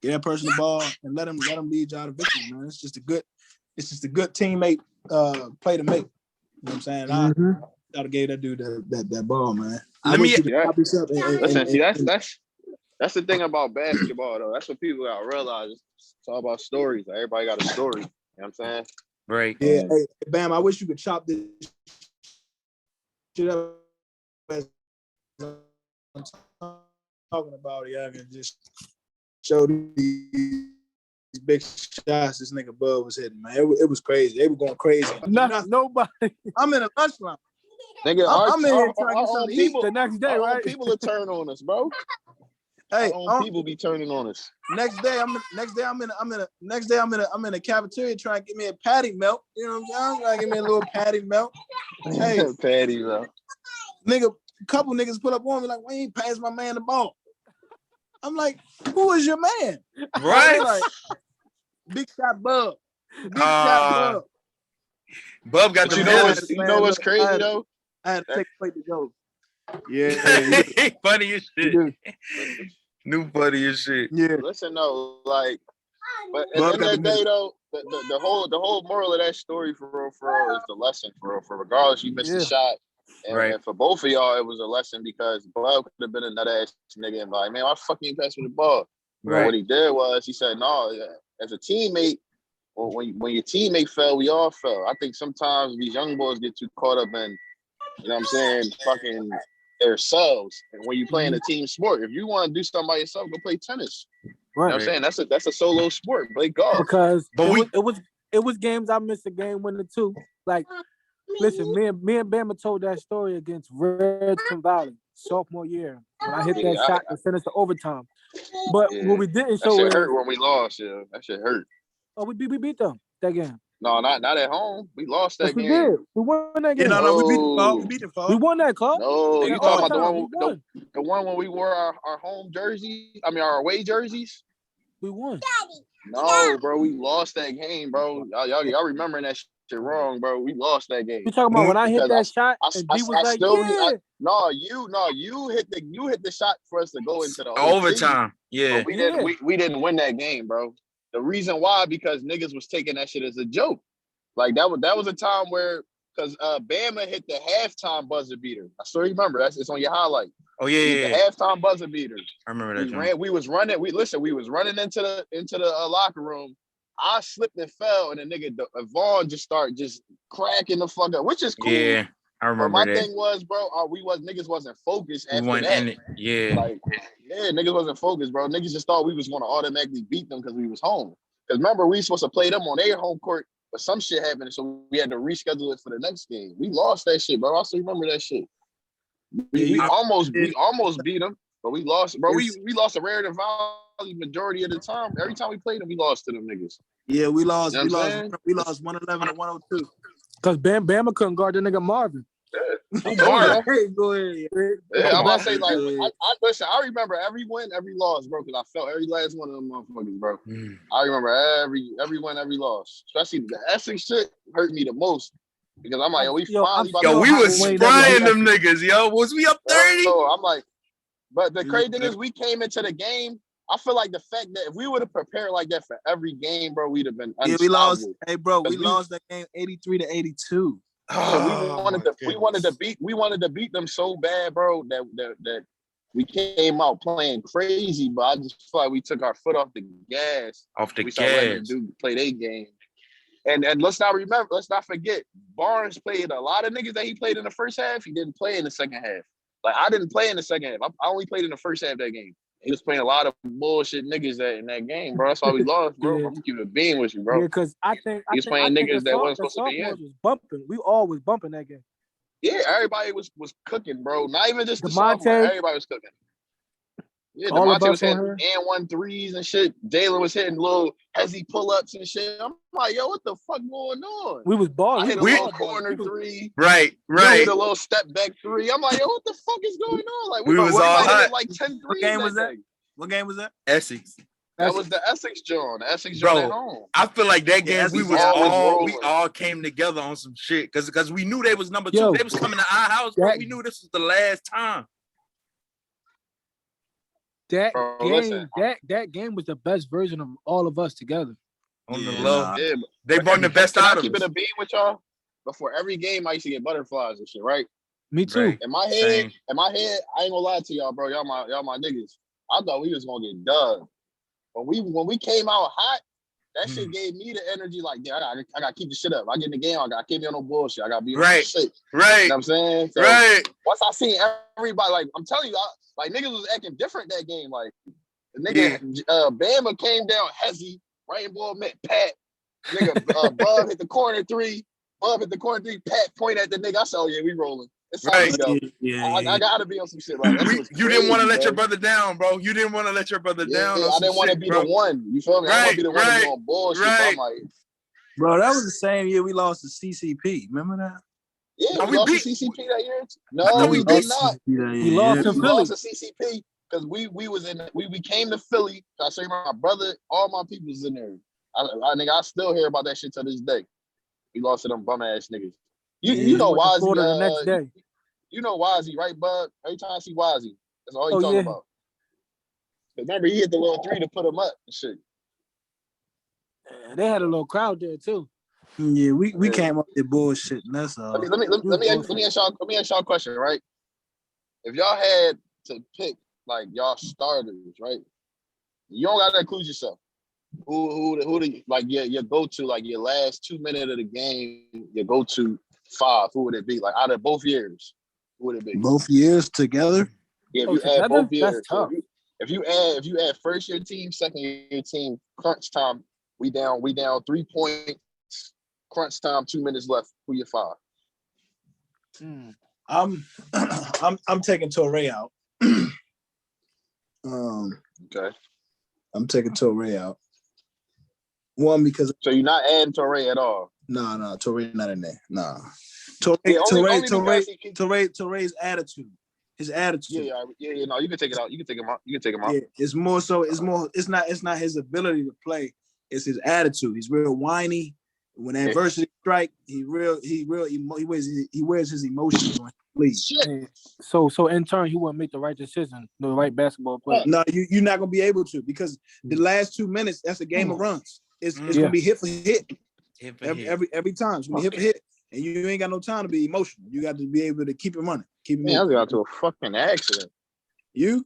[SPEAKER 2] Get that person the ball and let them lead y'all to victory, man. It's just a good teammate play to make. You know what I'm saying? I gotta give that dude that ball, man.
[SPEAKER 1] Listen, see, that's the thing about basketball, though. That's what people gotta realize. It's all about stories. Like, everybody got a story. You know what I'm saying?
[SPEAKER 4] Right.
[SPEAKER 2] Yeah. Hey, Bam, I wish you could chop this shit up. I'm talking about it. I can just show these big shots this nigga Bud was hitting, man. It was crazy. They were going crazy.
[SPEAKER 3] Nobody.
[SPEAKER 2] I'm in a lunch line.
[SPEAKER 1] Nigga,
[SPEAKER 2] I'm in here trying to get something to eat
[SPEAKER 3] the next day, right?
[SPEAKER 1] People will turn on us, bro.
[SPEAKER 2] Hey,
[SPEAKER 1] people be turning on us.
[SPEAKER 2] Next day I'm in a cafeteria trying to get me a patty melt. You know what I'm saying? I'm trying to get me a little patty melt. Hey,
[SPEAKER 1] patty melt.
[SPEAKER 2] Nigga, a couple niggas put up on me like, "Why ain't pass my man the ball?" I'm like, "Who is your man?"
[SPEAKER 4] Right?
[SPEAKER 2] Like, Big Shot Bub. Big Shot Bub.
[SPEAKER 4] Bub got the
[SPEAKER 1] you know what's crazy though?
[SPEAKER 2] I had to take a plate to go. Yeah.
[SPEAKER 4] Funny as shit. New funny as shit.
[SPEAKER 2] Yeah.
[SPEAKER 1] Listen though, like, but at the end of the day though, the whole moral of that story for real is the lesson for real. For regardless, you missed the shot. And for both of y'all, it was a lesson because Bub could have been another ass nigga and be like, man, why the fuck you pass me the ball? Right. But what he did was he said, no, as a teammate, when your teammate fell, we all fell. I think sometimes these young boys get too caught up in, you know what I'm saying, fucking themselves. And when you playing a team sport, if you want to do something by yourself, go play tennis. Right. You know what I'm saying? That's a solo sport. Play golf.
[SPEAKER 3] Because it was games I missed a game winner too. Like, listen, me and Bama told that story against Redton Valley sophomore year when I hit that shot to finish the overtime. But what we didn't show
[SPEAKER 1] that shit hurt when we lost. Yeah, that shit hurt.
[SPEAKER 3] Oh, we beat them that game.
[SPEAKER 1] No, not at home. We lost
[SPEAKER 3] Yes,
[SPEAKER 1] that
[SPEAKER 3] we
[SPEAKER 1] game.
[SPEAKER 3] did. We won that
[SPEAKER 2] Yeah,
[SPEAKER 3] game.
[SPEAKER 2] no, we beat the fall.
[SPEAKER 1] No.
[SPEAKER 2] We beat the fall.
[SPEAKER 3] We won that, Clark.
[SPEAKER 1] No,
[SPEAKER 2] That
[SPEAKER 1] you talking about
[SPEAKER 3] overtime,
[SPEAKER 1] the one when we wore our home jerseys? I mean, our away jerseys.
[SPEAKER 3] We won.
[SPEAKER 1] No, bro, we lost that game, bro. Y'all remembering that shit wrong, bro. We lost that game.
[SPEAKER 3] You talking about when I hit that shot and D was like, yeah.
[SPEAKER 1] You hit the shot for us to go into the
[SPEAKER 5] overtime. Yeah,
[SPEAKER 1] but we didn't win that game, bro. The reason why, because niggas was taking that shit as a joke. Like that was a time where, because Bama hit the halftime buzzer beater. I still remember. It's on your highlight.
[SPEAKER 5] Oh yeah,
[SPEAKER 1] The halftime buzzer beater.
[SPEAKER 5] I remember that.
[SPEAKER 1] We was running into the locker room. I slipped and fell, and the nigga Vaughn just started cracking the fuck up, which is cool.
[SPEAKER 5] Yeah, I remember
[SPEAKER 1] but
[SPEAKER 5] that.
[SPEAKER 1] my thing was, bro, niggas wasn't focused after
[SPEAKER 5] We
[SPEAKER 1] that. Niggas wasn't focused, bro. Niggas just thought we was going to automatically beat them because we was home. Because remember, we supposed to play them on their home court, but some shit happened, so we had to reschedule it for the next game. We lost that shit, bro. I still remember that shit. We almost beat them, but we lost, bro. We lost a rare and volley majority of the time. Every time we played them, we lost to them niggas.
[SPEAKER 2] Yeah, we lost.
[SPEAKER 1] You know
[SPEAKER 2] We lost 111 and 102.
[SPEAKER 3] Because Bama couldn't guard the nigga Marvin.
[SPEAKER 1] Marvin.
[SPEAKER 2] Hey, go ahead.
[SPEAKER 1] Yeah, I'm about to say, like, listen, I remember every win, every loss, bro, because I felt every last one of them motherfuckers, bro. I remember every win, every loss. Especially the Essex shit hurt me the most. Because I'm like, we
[SPEAKER 5] was frying them niggas, yo. Was we up 30?
[SPEAKER 1] I'm like, but the crazy thing is, we came into the game. I feel like the fact that if we would have prepared like that for every game, bro, we'd have been unstoppable.
[SPEAKER 2] Yeah, we lost. Hey, bro, we lost that game 83-82.
[SPEAKER 1] So we wanted to beat them so bad, bro, that we came out playing crazy. But I just feel like we took our foot off the gas. We started letting them play their game. And let's not forget, Barnes played a lot of niggas that he played in the first half. He didn't play in the second half. Like, I didn't play in the second half. I only played in the first half of that game. He was playing a lot of bullshit niggas in that game, bro. That's why we lost, bro. I'm keeping it being with you, bro.
[SPEAKER 3] Yeah, because I think
[SPEAKER 1] he was playing niggas that wasn't supposed to be in.
[SPEAKER 3] Was bumping. We always bumping that game.
[SPEAKER 1] Yeah, everybody was cooking, bro. Not even just the sophomore. Everybody was cooking. Yeah, DeMonte was hitting and 1 threes and shit. Jalen was hitting little hezzy pull-ups and shit. I'm like, yo, what the fuck going on?
[SPEAKER 3] We was balling.
[SPEAKER 1] I hit a little corner three.
[SPEAKER 5] Right.
[SPEAKER 1] Hit a little step back three. I'm like, yo, what the fuck is going on? Like,
[SPEAKER 5] we was all hot.
[SPEAKER 1] Like 10 threes.
[SPEAKER 2] What game was that? What game was that?
[SPEAKER 5] Essex.
[SPEAKER 1] That was the Essex joint. The Essex joint at home.
[SPEAKER 5] I feel like that game we all came together on some shit because we knew they was number 2. They was coming to our house, bro. We knew this was the last time.
[SPEAKER 3] That game was the best version of all of us together.
[SPEAKER 5] On the low. Yeah, they brought the best out of us.
[SPEAKER 1] Keep it a beat with y'all. Before every game, I used to get butterflies and shit, right?
[SPEAKER 3] Me too.
[SPEAKER 1] Right. In my head, I ain't gonna lie to y'all, bro. Y'all my niggas. I thought we was gonna get done. When we came out hot, that shit gave me the energy. Like, yeah, I gotta keep the shit up. I get in the game, I gotta keep me on no bullshit. I gotta be on shit.
[SPEAKER 5] Right.
[SPEAKER 1] You know what I'm saying? So once I seen everybody, like, I'm telling you, like, niggas was acting different that game. Like, the nigga Bama came down hezzy. Rainbow met Pat. Nigga Bub hit the corner three. Pat point at the nigga. I said, oh yeah, we rolling. It's time to go. I gotta be on some shit like that.
[SPEAKER 5] You didn't want to let your brother down, bro. You didn't want to let your brother down.
[SPEAKER 1] I didn't want to be the one. You feel me? I want to be the one to be on bullshit. So I'm like,
[SPEAKER 2] bro, that was the same year we lost to CCP. Remember that?
[SPEAKER 1] Yeah, we lost to CCP that year. No, we did not.
[SPEAKER 3] We lost to Philly.
[SPEAKER 1] We lost to CCP because we came to Philly. I say my brother, all my people was in there. I still hear about that shit to this day. We lost to them bum ass niggas. You know Wazzy.
[SPEAKER 3] The next day.
[SPEAKER 1] You know Wazzy, right, bud? Every time I see Wazzy, that's all he talking about. Remember, he hit the little three to put him up and shit.
[SPEAKER 3] They had a little crowd there too.
[SPEAKER 2] Yeah, we came up with bullshit. And that's all.
[SPEAKER 1] Let me ask y'all a question, right? If y'all had to pick like y'all starters, right? You don't gotta include yourself. Who like your go-to, like your last 2 minutes of the game, your go-to 5, who would it be? Like out of both years, who would it be?
[SPEAKER 2] Both years together?
[SPEAKER 1] Yeah, if you add both years. That's tough. If you add first year team, second year team, crunch time, we down 3 points, crunch time, 2 minutes left. Who your 5?
[SPEAKER 2] I'm taking Torrey out.
[SPEAKER 1] Okay.
[SPEAKER 2] I'm taking Torrey out. One, because
[SPEAKER 1] so you're not adding Torrey at all.
[SPEAKER 2] No, Torrey not in there. No. Torrey's attitude. His attitude.
[SPEAKER 1] Yeah. No, you can take it out. You can take him out.
[SPEAKER 2] Yeah, it's more so. It's not his ability to play. It's his attitude. He's real whiny. When adversity strike, he wears his emotions on his sleeve.
[SPEAKER 3] So in turn, he wouldn't make the right decision, the right basketball play.
[SPEAKER 2] No, you're not gonna be able to, because the last 2 minutes, that's a game of runs. It's gonna be hit for hit. Every time it's gonna be hit for hit, and you ain't got no time to be emotional. You got to be able to keep it running. Keep it moving.
[SPEAKER 1] I got to a fucking accident.
[SPEAKER 2] You?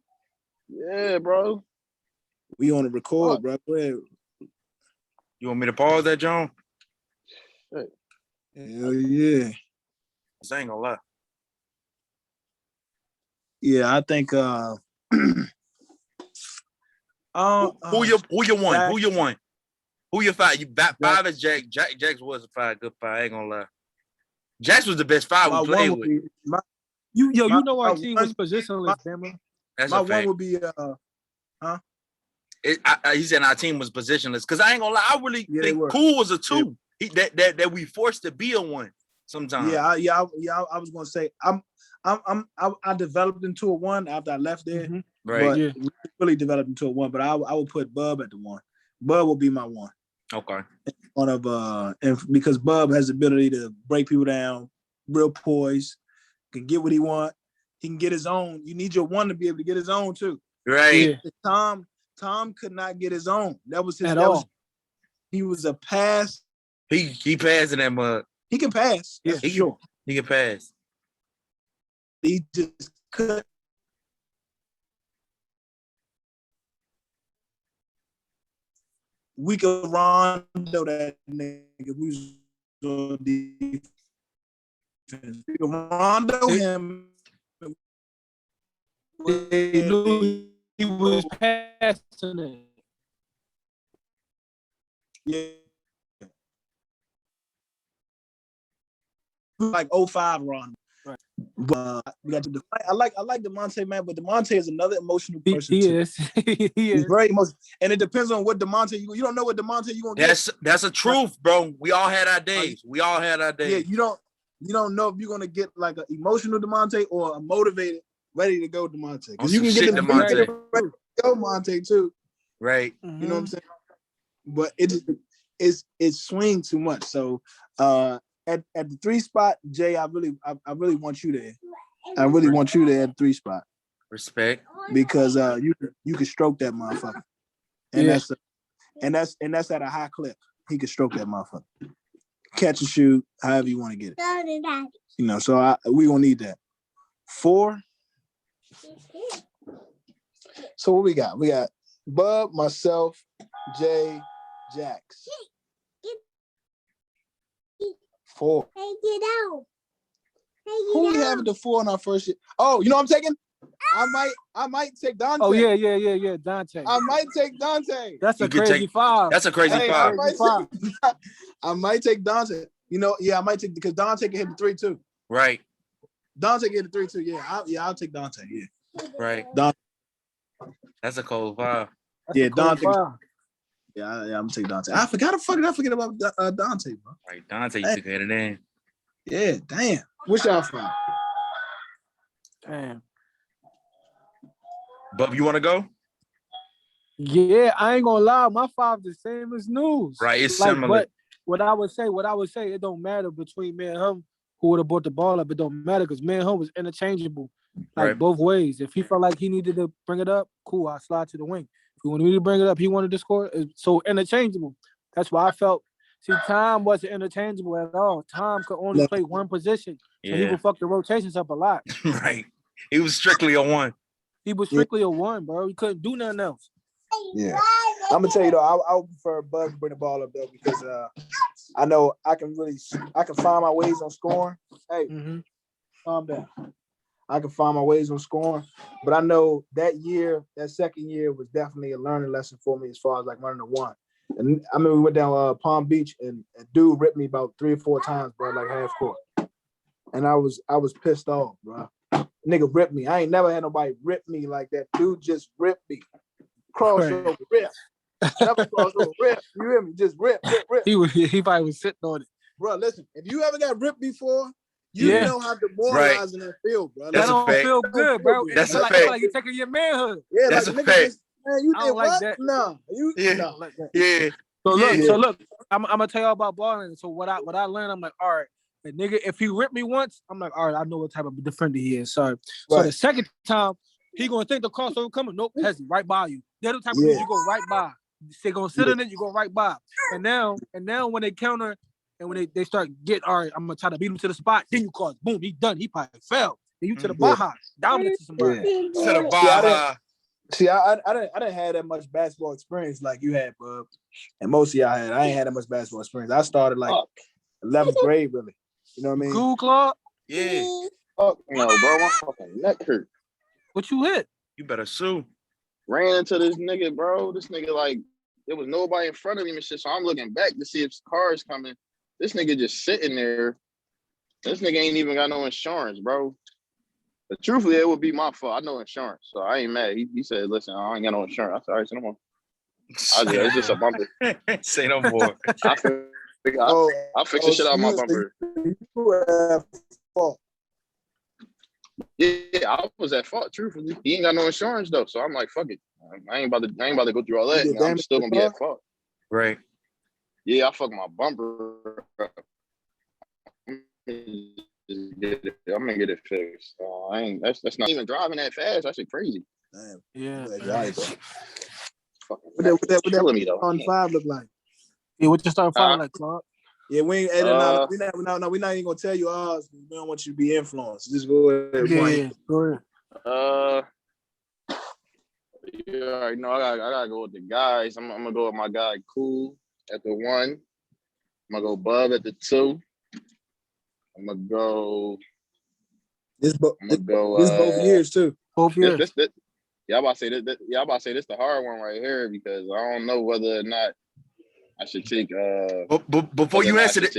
[SPEAKER 1] Yeah, bro.
[SPEAKER 2] We on the record, bro. Go ahead.
[SPEAKER 5] You want me to pause that, John?
[SPEAKER 2] Hell yeah.
[SPEAKER 5] I ain't gonna lie.
[SPEAKER 2] Yeah, I think
[SPEAKER 5] who you won? Who you won? Who you five? You back five is Jack. Jax was a good five. I ain't gonna lie. Jax was the best five we played with.
[SPEAKER 3] You know our team was positionless, Bama.
[SPEAKER 2] My one would be
[SPEAKER 5] he said our team was positionless, because I ain't gonna lie. I really think Cool was a two. That we forced to be a one sometimes.
[SPEAKER 2] I was gonna say I developed into a one after I left there.
[SPEAKER 5] Right.
[SPEAKER 2] But really developed into a one. But I would put Bub at the one. Bub will be my one.
[SPEAKER 5] Okay.
[SPEAKER 2] One of and because Bub has the ability to break people down, real poise, can get what he want. He can get his own. You need your one to be able to get his own too.
[SPEAKER 5] Right.
[SPEAKER 2] Yeah. Tom could not get his own. That was his. He was a pass.
[SPEAKER 5] He passed in that mud.
[SPEAKER 2] He can pass.
[SPEAKER 5] Yeah, sure. He can pass.
[SPEAKER 2] He just couldn't. We could Rondo that nigga. We was on defense. We could Rondo him.
[SPEAKER 3] He was passing it.
[SPEAKER 2] Yeah. Like 05 Rondo. Right. But we got to define. I like DeMonte, man, but DeMonte is another emotional person.
[SPEAKER 3] He is.
[SPEAKER 2] He's very emotional. And it depends on what DeMonte you don't know what DeMonte you gonna
[SPEAKER 5] get. That's a truth, bro. We all had our days.
[SPEAKER 2] Yeah, you don't know if you're gonna get like an emotional DeMonte or a motivated, ready to go DeMonte. Because you can get DeMonte ready to go Monte too.
[SPEAKER 5] Right.
[SPEAKER 2] You know what I'm saying? But it swings too much. So at the 3 spot, Jay, I really want you there. I really want you there at the 3 spot.
[SPEAKER 5] Respect.
[SPEAKER 2] Because you can stroke that motherfucker. And that's at a high clip. He can stroke that motherfucker. Catch and shoot, however you want to get it. You know, so we gonna need that. 4. So what we got? We got Bub, myself, Jay, Jax. 4.
[SPEAKER 6] Hey, get out.
[SPEAKER 2] Who we have at the 4 on our first year? Oh, you know what I'm taking? I might take Dante.
[SPEAKER 3] Oh yeah, Dante.
[SPEAKER 2] I might take Dante.
[SPEAKER 3] That's a crazy 5.
[SPEAKER 5] That's a crazy 5.
[SPEAKER 2] I might take Dante. You know, I might take, because Dante can hit the 3 too.
[SPEAKER 5] Right.
[SPEAKER 2] Dante can hit the 3 too. Yeah, I'll take Dante. Yeah.
[SPEAKER 5] Right.
[SPEAKER 2] Dante.
[SPEAKER 5] That's a cold 5.
[SPEAKER 2] Yeah, Dante. Yeah, I'm gonna take Dante. I forget about Dante, bro.
[SPEAKER 5] Right, Dante used to get it in.
[SPEAKER 2] Yeah, damn. What's y'all 5?
[SPEAKER 3] Damn.
[SPEAKER 5] Bub, you want to go?
[SPEAKER 3] Yeah, I ain't gonna lie. My 5 the same as News.
[SPEAKER 5] Right, it's similar.
[SPEAKER 3] But what I would say, it don't matter between me and him who would have brought the ball up. It don't matter because me and him was interchangeable, both ways. If he felt like he needed to bring it up, cool, I'll slide to the wing. If he wanted me to bring it up, he wanted to score. So interchangeable. That's why I felt. See, Tom wasn't interchangeable at all. Tom could only play one position, so he would fuck the rotations up a lot.
[SPEAKER 5] Right. He was strictly a 1.
[SPEAKER 3] He was strictly a 1, bro. He couldn't do nothing else.
[SPEAKER 2] Yeah, I'm gonna tell you though, I would prefer Bud to bring the ball up though, because I know I can find my ways on scoring. Hey, calm down. I can find my ways on scoring, but I know that second year was definitely a learning lesson for me as far as like running a 1. And I mean, we went down Palm Beach and a dude ripped me about 3 or 4 times, bro, like half court, and I was pissed off, bro. Nigga ripped me. I ain't never had nobody rip me like that. Dude just ripped me. Crossover rip. Never crossover rip. You feel me? Just rip.
[SPEAKER 3] He probably was sitting on it.
[SPEAKER 2] Bro, listen, if you ever got ripped before, you know how demoralizing that feel, bro.
[SPEAKER 5] That's
[SPEAKER 3] that
[SPEAKER 5] a
[SPEAKER 3] don't
[SPEAKER 5] fact.
[SPEAKER 3] feel good, bro.
[SPEAKER 5] That's
[SPEAKER 3] it
[SPEAKER 5] a
[SPEAKER 3] feel
[SPEAKER 5] fact.
[SPEAKER 3] like you taking your manhood.
[SPEAKER 2] Yeah,
[SPEAKER 5] that's
[SPEAKER 2] like
[SPEAKER 5] a
[SPEAKER 2] nigga
[SPEAKER 5] fact.
[SPEAKER 2] just, man, you
[SPEAKER 3] I
[SPEAKER 2] did
[SPEAKER 3] don't like
[SPEAKER 2] what?
[SPEAKER 3] that.
[SPEAKER 2] Nah, you
[SPEAKER 5] Yeah.
[SPEAKER 3] I don't like that.
[SPEAKER 5] Yeah.
[SPEAKER 3] So look, I'm gonna tell y'all about balling. So what I learned, I'm like, all right, the nigga, if he ripped me once, I'm like, all right, I know what type of defender he is. So the second time, he gonna think the crossover coming. Nope, hezzy, right by you. They're the type of dudes you go right by. They gonna sit in it, you go right by. And now when they counter and when they start get, all right, I'm gonna try to beat him to the spot. Then you call, boom, he done. He probably fell. Then you to the Baja, dominant to somebody.
[SPEAKER 5] To the Baja.
[SPEAKER 2] See, I didn't have that much basketball experience like you had, bub. And most of y'all had. I ain't had that much basketball experience. I started like 11th grade, really. You know what I mean?
[SPEAKER 3] Cool, Claude?
[SPEAKER 5] Yeah.
[SPEAKER 1] Fuck no, bro. My fucking neck hurt.
[SPEAKER 3] What you hit?
[SPEAKER 5] You better sue.
[SPEAKER 1] Ran into this nigga, bro. This nigga, like, there was nobody in front of him and shit. So I'm looking back to see if cars coming. This nigga just sitting there. This nigga ain't even got no insurance, bro. But truthfully, it would be my fault. I know insurance, so I ain't mad. He said, listen, I ain't got no insurance. I said, all right, say no more. It's just a bumper.
[SPEAKER 5] Say no more.
[SPEAKER 1] I fix the shit out of my bumper. Yeah, I was at fault, truthfully. He ain't got no insurance though. So I'm like, fuck it. I ain't about to go through all that. I'm still gonna be at fault.
[SPEAKER 5] Right.
[SPEAKER 1] Yeah, I fucked my bumper up. I'm gonna get it fixed. That's not even driving that fast. That shit crazy.
[SPEAKER 2] Damn.
[SPEAKER 3] Yeah.
[SPEAKER 2] What that
[SPEAKER 1] killing me though.
[SPEAKER 2] on 5 look like?
[SPEAKER 3] Yeah, what you start fighting like, Claude?
[SPEAKER 2] Yeah, we ain't we're not even gonna tell you ours. We don't want you to be influenced. Just go ahead.
[SPEAKER 3] Yeah, go ahead.
[SPEAKER 1] Yeah, all right. No, I gotta go with the guys. I'm gonna go with my guy Cool at the 1. I'm gonna go Bub at the 2. I'm gonna go.
[SPEAKER 2] This both years too.
[SPEAKER 3] Both years.
[SPEAKER 1] I'm about to say this. I'm about to say this the hard one right here because I don't know whether or not I should take.
[SPEAKER 5] Before you answer this,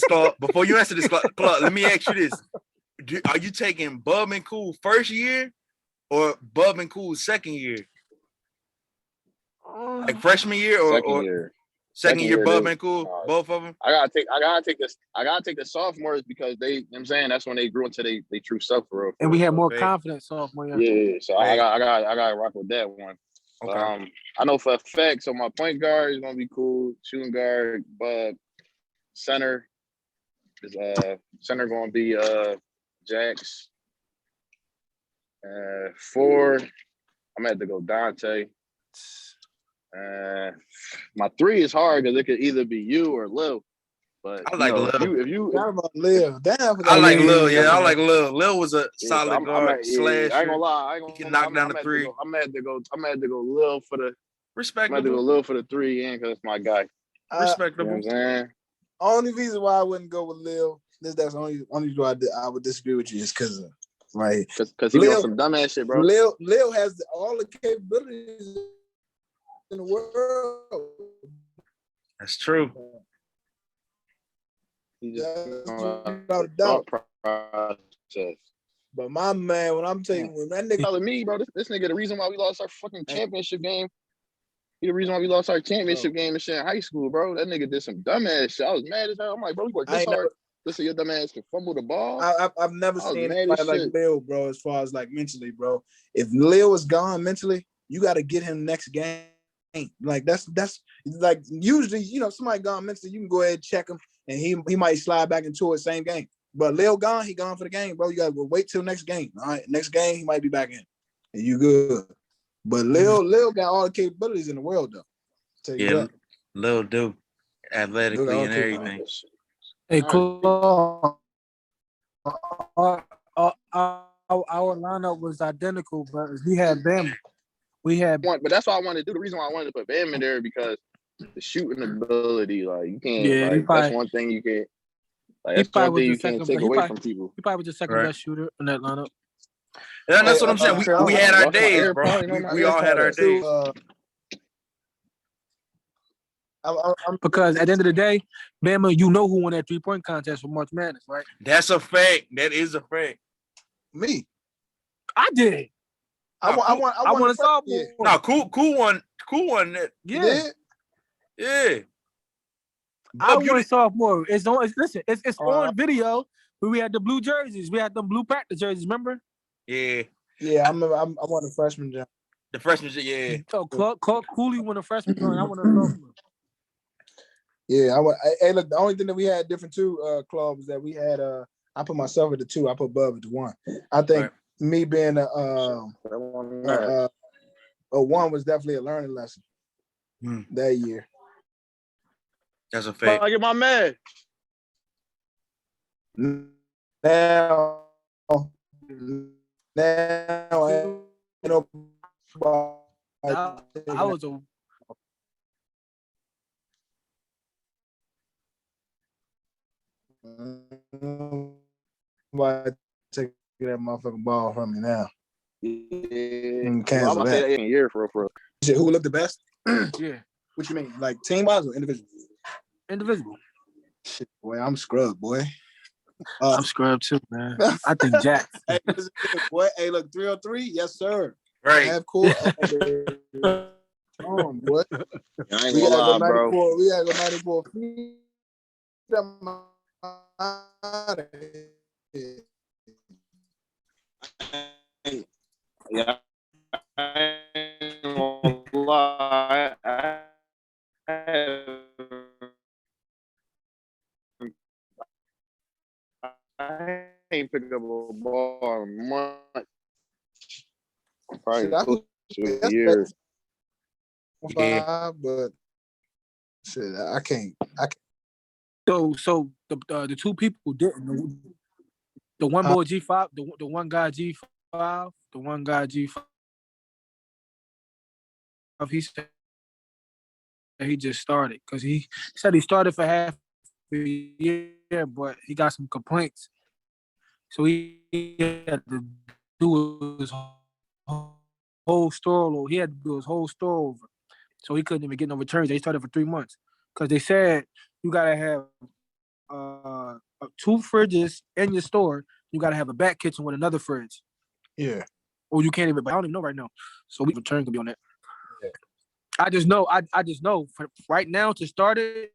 [SPEAKER 5] Clark, let me ask you this: are you taking Bub and Cool first year, or Bub and Cool second year? Like freshman year or second year Bub and Cool, both of them.
[SPEAKER 1] I gotta take the sophomores because they. You know what I'm saying that's when they grew into they true self for real.
[SPEAKER 3] And we had more confidence sophomore year.
[SPEAKER 1] Yeah, so I got rock with that one.
[SPEAKER 5] Okay.
[SPEAKER 1] I know for a fact. So my point guard is gonna be Cool. Shooting guard, Bub. Center is center gonna be Jax. 4, I'm gonna have to go Dante. My 3 is hard because it could either be you or Lil. But
[SPEAKER 5] I like Lil.
[SPEAKER 1] If you
[SPEAKER 2] Lil.
[SPEAKER 5] I like Lil. Yeah, I like Lil. Lil was a solid guard slasher.
[SPEAKER 1] I ain't gonna lie.
[SPEAKER 5] He can knock down the 3.
[SPEAKER 1] I'm gonna have to go Lil for the.
[SPEAKER 5] Respectable.
[SPEAKER 1] I'm gonna have to go Lil for the 3 and because it's my guy.
[SPEAKER 5] Respectable.
[SPEAKER 1] You know what I'm saying?
[SPEAKER 2] Only reason why I wouldn't go with Lil. That's the only reason I would disagree with you is because right.
[SPEAKER 1] Because he doing some dumbass shit, bro.
[SPEAKER 2] Lil has all the capabilities in the world.
[SPEAKER 5] That's true.
[SPEAKER 1] He just
[SPEAKER 2] without a doubt. But my man, when that nigga
[SPEAKER 1] telling me, bro, this nigga the reason why we lost our fucking championship game. He the reason why we lost our championship game and shit in high school, bro. That nigga did some dumbass shit. I was mad as hell. I'm like, bro, we worked this hard. Listen, your dumb ass can fumble the ball.
[SPEAKER 2] I've never seen anybody like Lil, bro, as far as like mentally, bro. If Lil is gone mentally, you got to get him next game. Like that's like usually, somebody gone mentally, you can go ahead and check him and he might slide back into it same game. But Lil gone, he gone for the game, bro. You got to wait till next game. All right, next game he might be back in, and you good. But Lil got all the capabilities in the world though.
[SPEAKER 5] Yeah, Lil do athletically and everything.
[SPEAKER 3] Hey, Claude, our lineup was identical, but we had Bama.
[SPEAKER 1] But that's why I wanted to do. The reason why I wanted to put Bam in there because the shooting ability, like you can't. Yeah, that's one thing you can't. Like that's one thing you can't take away from people.
[SPEAKER 3] He probably was the second best shooter in that lineup.
[SPEAKER 5] Yeah, that's what I'm saying. We had our days, bro. We all had our days.
[SPEAKER 3] Because at the end of the day, Bama, you know who won that 3-point contest for March Madness, right?
[SPEAKER 5] That's a fact. That is a fact.
[SPEAKER 2] Me.
[SPEAKER 3] I did.
[SPEAKER 2] I won a sophomore.
[SPEAKER 5] No, cool one that.
[SPEAKER 3] Yeah.
[SPEAKER 5] Yeah.
[SPEAKER 3] I won sophomore. It's on. Listen, it's on video. But we had the blue jerseys. We had them blue practice jerseys. Remember?
[SPEAKER 5] Yeah.
[SPEAKER 2] Yeah, I remember. I won the freshman jump.
[SPEAKER 5] The freshman, yeah.
[SPEAKER 3] So Clark Cooley won the freshman joint. I won the sophomore.
[SPEAKER 2] Yeah, hey, look, the only thing that we had different too, Claude, was that we had I put myself at the 2, I put Bub at the 1. I think me being a 1 was definitely a learning lesson that year.
[SPEAKER 5] That's a fact.
[SPEAKER 1] Get my man.
[SPEAKER 2] Now I know
[SPEAKER 3] I was a
[SPEAKER 2] take that motherfucking ball from me now.
[SPEAKER 1] Yeah. I'm gonna say that in a year for real.
[SPEAKER 2] You said who looked the best?
[SPEAKER 3] Yeah.
[SPEAKER 2] What you mean? Like team wise or individual?
[SPEAKER 3] Individual.
[SPEAKER 2] Shit, boy, I'm scrubbed, boy.
[SPEAKER 3] I'm scrubbed too, man. I think Jack.
[SPEAKER 2] Hey, boy, hey, look, 303, yes, sir.
[SPEAKER 5] Right.
[SPEAKER 2] Half court. On, boy.
[SPEAKER 1] I ain't gonna lie, bro.
[SPEAKER 2] We gotta go 94 feet.
[SPEAKER 1] Yeah. I ain't gonna lie. I ain't picked up a ball in months. Probably close to a year.
[SPEAKER 2] Yeah. But shit, I can't.
[SPEAKER 3] So the two people didn't. The one boy G5, the one guy G5, the one guy G5. He said he just started because he said he started for half a year, but he got some complaints, so he had to do his whole store. He had to do his whole store over, so he couldn't even get no returns. They started for 3 months because they said you gotta have 2 fridges in your store. You gotta have a back kitchen with another fridge.
[SPEAKER 2] Yeah.
[SPEAKER 3] Or you can't even. But I don't even know right now. So we return could be on that. Yeah. I just know. I just know for right now to start it,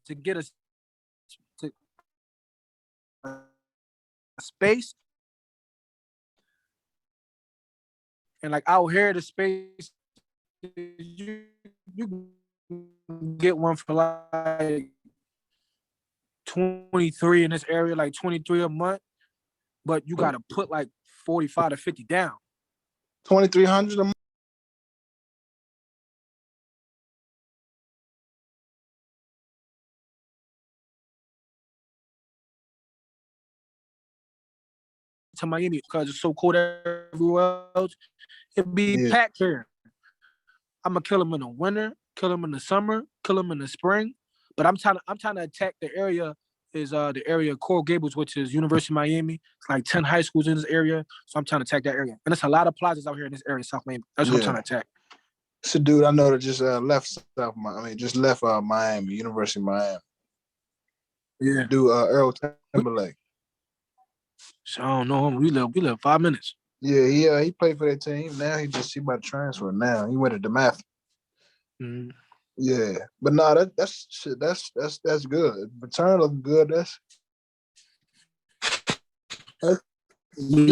[SPEAKER 3] to get a space, and like out here the space, you get one for like 23 in this area, like 23 a month, but you gotta put like 45 to 50 down.
[SPEAKER 2] 2,300 a month.
[SPEAKER 3] To Miami because it's so cold everywhere else. It'd be packed here. I'm gonna kill them in the winter, kill them in the summer, kill them in the spring. But I'm trying to attack the area. Is the area of Coral Gables, which is University of Miami. It's like 10 high schools in this area. So I'm trying to attack that area. And there's a lot of plazas out here in this area, South Miami. That's what I'm trying to attack.
[SPEAKER 2] It's a dude I know that just left Miami, University of Miami.
[SPEAKER 3] Yeah.
[SPEAKER 2] Do Earl Timberlake.
[SPEAKER 3] So I don't know him. We live 5 minutes.
[SPEAKER 2] Yeah, he played for that team. Now he about to transfer now. He went to DeMath.
[SPEAKER 3] Mm-hmm.
[SPEAKER 2] Yeah, but no, that's shit. That's good. Return look good. That's
[SPEAKER 3] we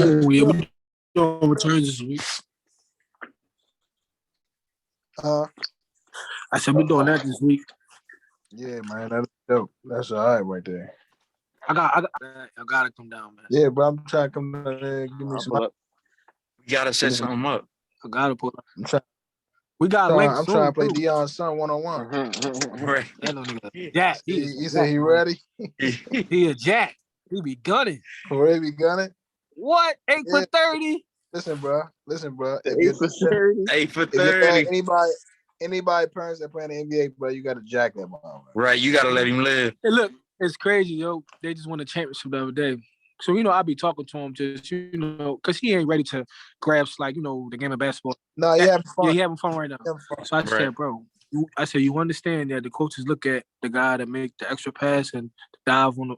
[SPEAKER 3] don't return this week. I said we're doing that this week.
[SPEAKER 2] Yeah, man, that's dope. That's all right there.
[SPEAKER 3] I gotta come down, man.
[SPEAKER 2] Yeah, bro, I'm trying to come down there and give me some.
[SPEAKER 5] You gotta set something up.
[SPEAKER 3] I gotta pull up.
[SPEAKER 2] I'm trying.
[SPEAKER 3] We got links.
[SPEAKER 2] I'm trying to play Deion's son 1-on-1.
[SPEAKER 5] Right.
[SPEAKER 3] That no nigga. Jack.
[SPEAKER 2] He said he ready.
[SPEAKER 3] He a Jack. He be gunning.
[SPEAKER 2] He be gunning.
[SPEAKER 3] What? 8 for 30.
[SPEAKER 2] Listen, bro.
[SPEAKER 1] 8 for 30.
[SPEAKER 5] 8 for 30.
[SPEAKER 2] Anybody parents that play in the NBA, bro, you got to jack that mom.
[SPEAKER 5] Right. You got to let him live.
[SPEAKER 3] Hey, look, it's crazy, yo. They just won a championship the other day. So, I be talking to him just, because he ain't ready to grab, like, the game of basketball.
[SPEAKER 2] No, he having fun.
[SPEAKER 3] Yeah, he having fun right now. So I said, bro, you understand that the coaches look at the guy that make the extra pass and dive on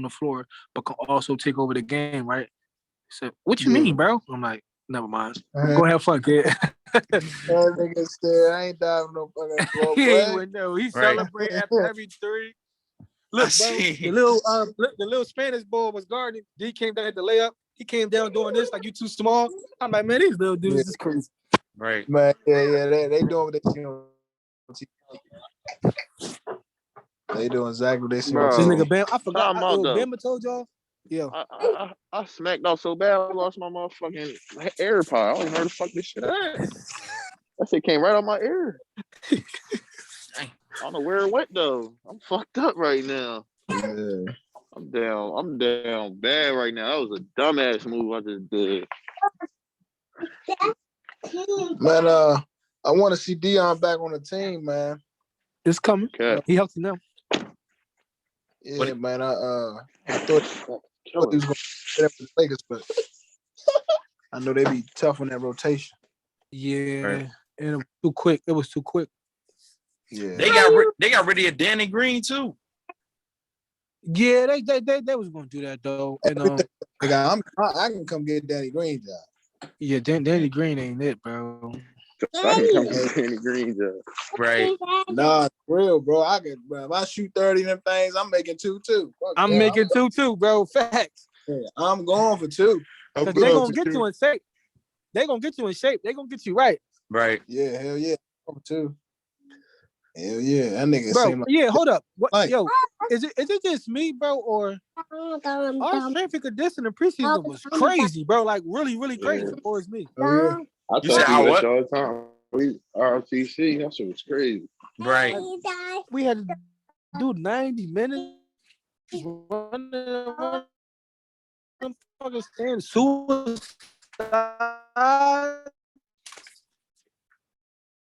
[SPEAKER 3] the floor, but can also take over the game, right? He said, what you mean, bro? I'm like, Never mind. Go have fun, kid.
[SPEAKER 2] That nigga said, I ain't diving no fucking floor,
[SPEAKER 3] He
[SPEAKER 2] boy.
[SPEAKER 3] ain't with no. He celebrate after every three. Look, bro,
[SPEAKER 5] see.
[SPEAKER 3] the little Spanish boy was guarding. D came down at the layup. He came down doing this like you too small. I'm like, man, these little dudes is crazy.
[SPEAKER 5] Right.
[SPEAKER 2] Man, yeah, they doing what they see on TV. They doing exactly what they see on
[SPEAKER 3] This
[SPEAKER 1] Bro.
[SPEAKER 3] nigga Bam, I forgot.
[SPEAKER 1] Time out, though.
[SPEAKER 3] Bama told y'all. Yeah.
[SPEAKER 1] I smacked off so bad I lost my motherfucking AirPod. I don't even know where the fuck this shit at. That shit came right on my ear. I don't know where it went though. I'm fucked up right now.
[SPEAKER 2] Yeah.
[SPEAKER 1] I'm down bad right now. That was a dumbass move I just did.
[SPEAKER 2] Man, I want to see Dion back on the team, man.
[SPEAKER 3] It's coming.
[SPEAKER 1] Okay.
[SPEAKER 3] He healthy now.
[SPEAKER 2] Yeah, man. I thought he was going to get up with the Lakers, but I know they be tough on that rotation.
[SPEAKER 3] Yeah,
[SPEAKER 5] Right.
[SPEAKER 3] and it was too quick. It was too quick.
[SPEAKER 2] Yeah,
[SPEAKER 5] They got rid of Danny Green too.
[SPEAKER 3] Yeah, they was gonna do that though. And
[SPEAKER 2] I can come get Danny Green job.
[SPEAKER 3] yeah, Danny Green ain't it, bro.
[SPEAKER 1] I can come to Danny Green job.
[SPEAKER 5] Right.
[SPEAKER 2] Nah, for real, bro. Bro, if I shoot 30 of them things, I'm making two too.
[SPEAKER 3] I'm making two, bro. Facts.
[SPEAKER 2] Yeah, I'm going for two.
[SPEAKER 3] Because they gonna get you in shape. They gonna get you in shape. They gonna get you right.
[SPEAKER 5] Right.
[SPEAKER 2] Yeah, hell yeah. I'm for two. Hell yeah. That nigga
[SPEAKER 3] bro,
[SPEAKER 2] seem like
[SPEAKER 3] yeah, hold up. What,
[SPEAKER 2] like,
[SPEAKER 3] yo, is it just me, bro, or our strength and conditioning preseason was crazy, bro? Like really, really crazy.
[SPEAKER 1] Yeah.
[SPEAKER 3] Or it's me.
[SPEAKER 2] oh, yeah.
[SPEAKER 1] I
[SPEAKER 5] You
[SPEAKER 1] tell
[SPEAKER 5] said
[SPEAKER 1] people
[SPEAKER 5] what?
[SPEAKER 1] that all the time. We RTC, that shit was crazy.
[SPEAKER 5] Right.
[SPEAKER 3] We had to do 90 minutes running fucking stand suicide.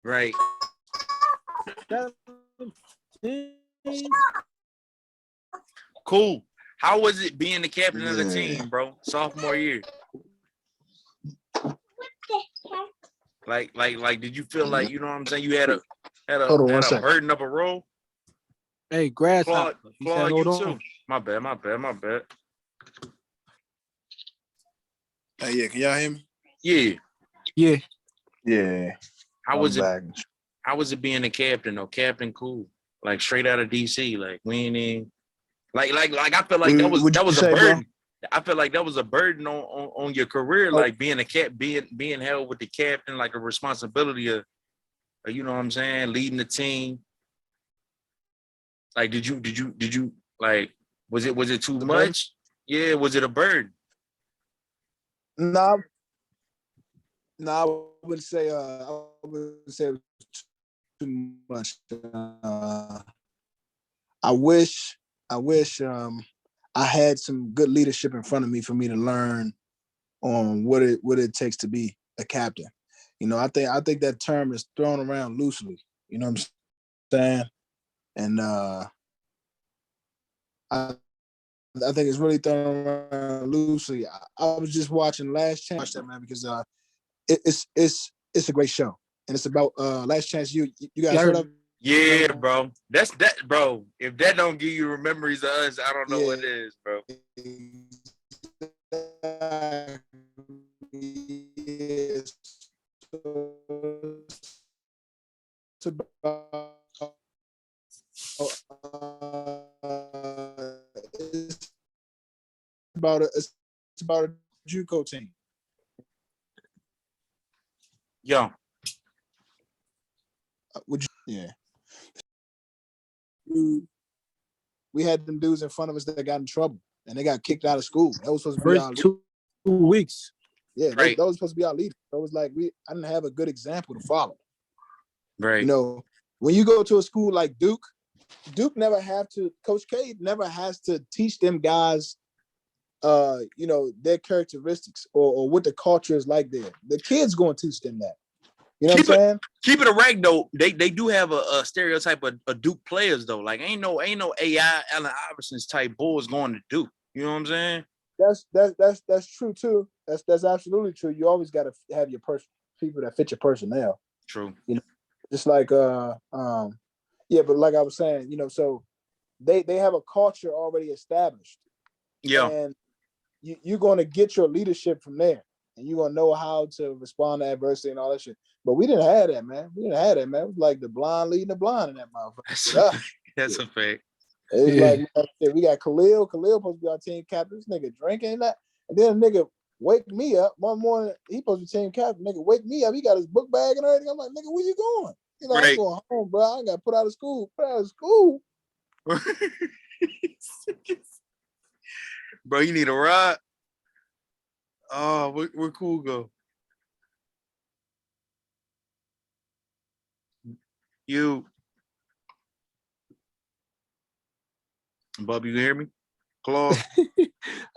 [SPEAKER 5] Right. Cool. How was it being the captain of the team, bro? Sophomore year. Like, did you feel like, you know what I'm saying? You had a burden of a role?
[SPEAKER 3] Hey, grasshopper.
[SPEAKER 5] Claude, you too. My bad.
[SPEAKER 2] Hey, yeah, can y'all hear me?
[SPEAKER 5] Yeah.
[SPEAKER 2] Yeah.
[SPEAKER 5] How was it being a captain though? Captain Cool. Like straight out of DC. Like we ain't in like I feel like that was a burden. Bro? I feel like that was a burden on your career, like being being held with the captain, like a responsibility of you know what I'm saying, leading the team. Like did you like was it too much? Yeah, was it a burden?
[SPEAKER 2] No, I would say it was too much. I wish I had some good leadership in front of me for me to learn on what it takes to be a captain. You know, I think that term is thrown around loosely. You know what I'm saying? And I think it's really thrown around loosely. I was just watching Last Chance, man, because it's a great show, and it's about Last Chance. You guys heard of?
[SPEAKER 5] Yeah, bro. That's that, bro. If that don't give you memories of us, I don't know what it is, bro.
[SPEAKER 2] It's about a JUCO team.
[SPEAKER 5] Yeah.
[SPEAKER 2] Yeah. We had them dudes in front of us that got in trouble and they got kicked out of school. That was supposed to be our
[SPEAKER 3] 2 weeks.
[SPEAKER 2] Yeah,
[SPEAKER 5] right.
[SPEAKER 2] That was supposed to be our leader. So it was like I didn't have a good example to follow.
[SPEAKER 5] Right.
[SPEAKER 2] You know, when you go to a school like Duke Coach K never has to teach them guys you know, their characteristics or what the culture is like there. The kids going to teach them that. You know what I'm saying?
[SPEAKER 5] Keep it a rag though. They do have a stereotype of Duke players though. Like ain't no AI Allen Iverson's type boys going to Duke. You know what I'm saying?
[SPEAKER 2] That's true too. That's absolutely true. You always got to have your people that fit your personnel.
[SPEAKER 5] True.
[SPEAKER 2] You know, just like yeah, but like I was saying, you know, so they have a culture already established.
[SPEAKER 5] Yeah.
[SPEAKER 2] And you're going to get your leadership from there. and you're gonna know how to respond to adversity and all that shit. But we didn't have that, man. It was like the blind leading the blind in that motherfucker.
[SPEAKER 5] That's a fact.
[SPEAKER 2] It's like we got Khalil. Khalil supposed to be our team captain. This nigga drinking that, and then a nigga wake me up one morning. He supposed to be team captain. Nigga wake me up. He got his book bag and everything. I'm like, nigga, where you going? You know, I'm going home, bro. I got put out of school.
[SPEAKER 5] Bro, you need a ride? Oh, where Cool go? You. Bob, you can hear me? Claude?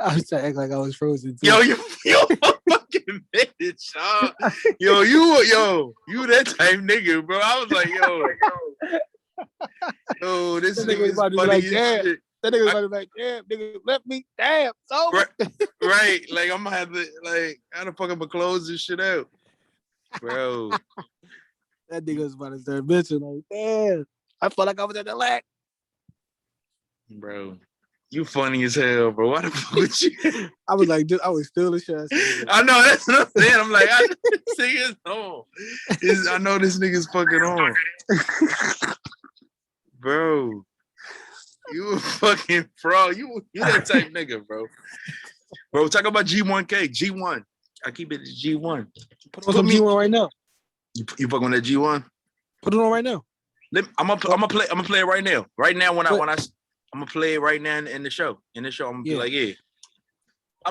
[SPEAKER 3] I was trying to act like I was frozen too.
[SPEAKER 5] Yo, you fucking bitch, huh? Yo, you that type nigga, bro. I was like, yo, this nigga is funny like, as shit.
[SPEAKER 3] That nigga was like, damn, nigga left me. Damn, so
[SPEAKER 5] right. Like, I'm gonna have to, like, how the fuck I'm gonna close this shit out? Bro.
[SPEAKER 3] That nigga was about to start bitching. Like, damn, I felt like I was at the lack.
[SPEAKER 5] Bro, you funny as hell, bro. Why the fuck would you?
[SPEAKER 3] I was like, dude, I was still a shit.
[SPEAKER 5] I know, that's what I'm saying. I'm like, this nigga's on. I know this nigga's fucking on. Bro. You a fucking fraud. You that type nigga, bro. Bro, talk about G1K. G1. I keep it G1.
[SPEAKER 3] Put on some G1 right now.
[SPEAKER 5] You fucking on that G1?
[SPEAKER 3] Put it on right now.
[SPEAKER 5] I'm gonna play it right now. Right now I'm gonna play it right now in the show. In the show, I'm gonna be like, yeah.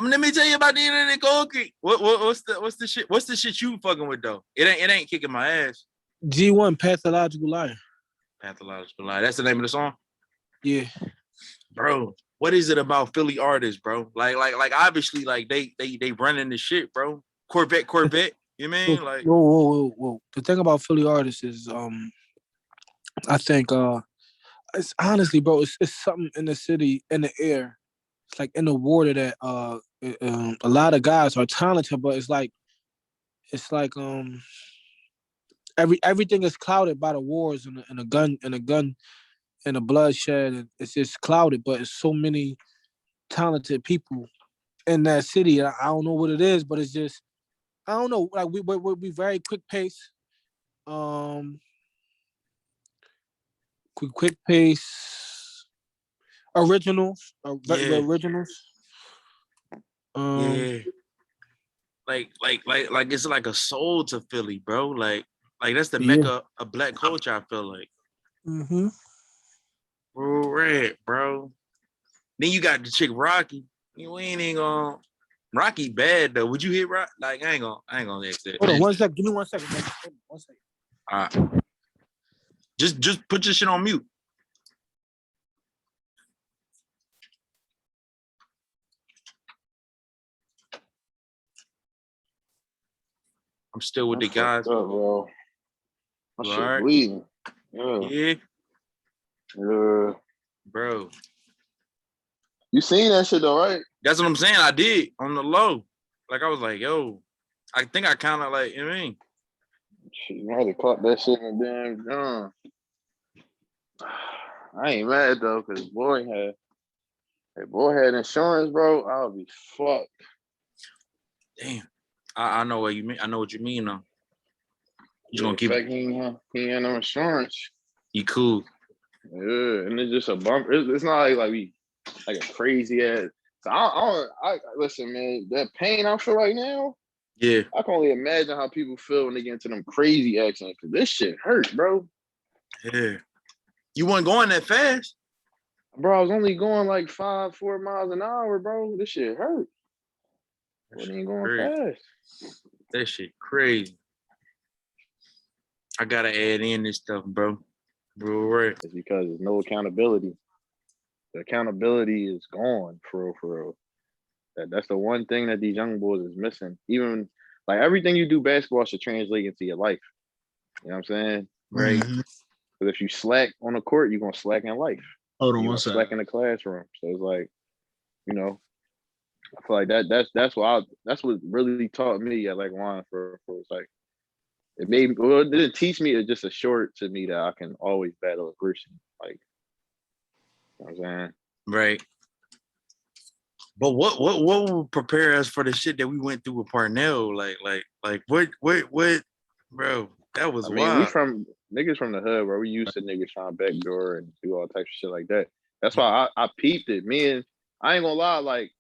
[SPEAKER 5] Let me tell you about the internet concrete. What's the shit? What's the shit you fucking with though? It ain't kicking my ass.
[SPEAKER 3] G1 Pathological Liar.
[SPEAKER 5] Pathological Liar. That's the name of the song?
[SPEAKER 3] Yeah.
[SPEAKER 5] Bro, what is it about Philly artists, bro? Like obviously, like they running the shit, bro. Corvette. You mean like?
[SPEAKER 3] Whoa. The thing about Philly artists is, I think, it's honestly, bro, it's something in the city, in the air. It's like in the water that a lot of guys are talented, but it's like everything is clouded by the wars and the gun and the bloodshed, and it's just clouded. But it's so many talented people in that city. I don't know what it is, but it's just I don't know. Like we very quick pace, quick pace, originals, originals.
[SPEAKER 5] Yeah. Like it's like a soul to Philly, bro. Like that's the mecca of black culture. I feel like.
[SPEAKER 3] Mm-hmm.
[SPEAKER 5] Red, bro. Then you got the chick Rocky. You ain't gonna Rocky bad though. Would you hit Rock? Like I ain't gonna ask that.
[SPEAKER 3] Hold on 1 second. Give me 1 second. 1 second.
[SPEAKER 5] All right. Just put your shit on mute. I'm still with the guys.
[SPEAKER 1] Up, bro. My shit bleeding.
[SPEAKER 5] Yeah. Bro.
[SPEAKER 1] You seen that shit though, right?
[SPEAKER 5] That's what I'm saying. I did on the low. Like I was like, yo, I think I kind of like, you know what I mean?
[SPEAKER 1] Shit, you had to caught that shit in the damn gun. I ain't mad though, cause boy had insurance, bro. I'll be fucked.
[SPEAKER 5] Damn. I know what you mean. I know what you mean though. You gonna keep
[SPEAKER 1] he ain't no insurance.
[SPEAKER 5] He cool.
[SPEAKER 1] Yeah, and it's just a bumper. It's not like we like a crazy ass. So I listen, man. That pain I feel right now.
[SPEAKER 5] Yeah.
[SPEAKER 1] I can only imagine how people feel when they get into them crazy accidents. Cause this shit hurt, bro.
[SPEAKER 5] Yeah. You weren't going that fast,
[SPEAKER 1] bro. I was only going like 4 miles an hour, bro. This shit hurt. Wasn't even going fast.
[SPEAKER 5] That shit crazy. I gotta add in this stuff, bro. Right.
[SPEAKER 1] It's because there's no accountability. The accountability is gone for real. That's the one thing that these young boys is missing. Even like everything you do basketball should translate into your life. You know what I'm saying?
[SPEAKER 5] Right.
[SPEAKER 1] Because if you slack on the court, you're gonna slack in life.
[SPEAKER 2] Hold on one second.
[SPEAKER 1] Slack in the classroom. So it's like, you know, I feel like that's what really taught me at like Juan for it's like it didn't teach me, it just assured to me that I can always battle adversity. Like, you know what I'm saying?
[SPEAKER 5] Right. But what would prepare us for the shit that we went through with Parnell? Like what, bro? That was
[SPEAKER 1] we
[SPEAKER 5] wild.
[SPEAKER 1] from niggas from the hood where we used to niggas trying backdoor and do all types of shit like that. That's why I peeped it. I ain't gonna lie, like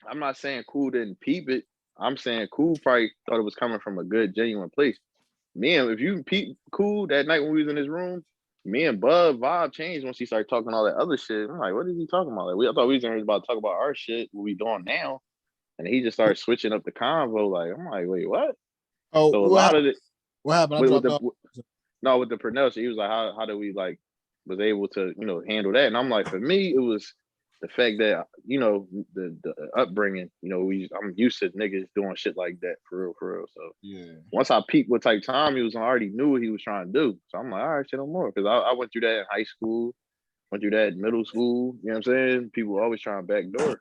[SPEAKER 1] I'm not saying Cool didn't peep it. I'm saying Cool probably thought it was coming from a good, genuine place. If you peep Cool that night when we was in his room, me and Bub vibe changed once he started talking all that other shit. I'm like, what is he talking about? Like, I thought we was about to talk about our shit, what we doing now. And he just started switching up the convo. Like, I'm like, wait, what?
[SPEAKER 2] Oh,
[SPEAKER 1] so a lot of it.
[SPEAKER 2] What happened?
[SPEAKER 1] With the Purnell shit, he was like, how do we like was able to, handle that? And I'm like, for me, it was the fact that, the upbringing, I'm used to niggas doing shit like that for real. So
[SPEAKER 2] yeah,
[SPEAKER 1] once I peeped what type of time he was on, I already knew what he was trying to do. So I'm like, all right, shit, no more. Because I went through that in high school, went through that in middle school. You know what I'm saying? People always trying to backdoor.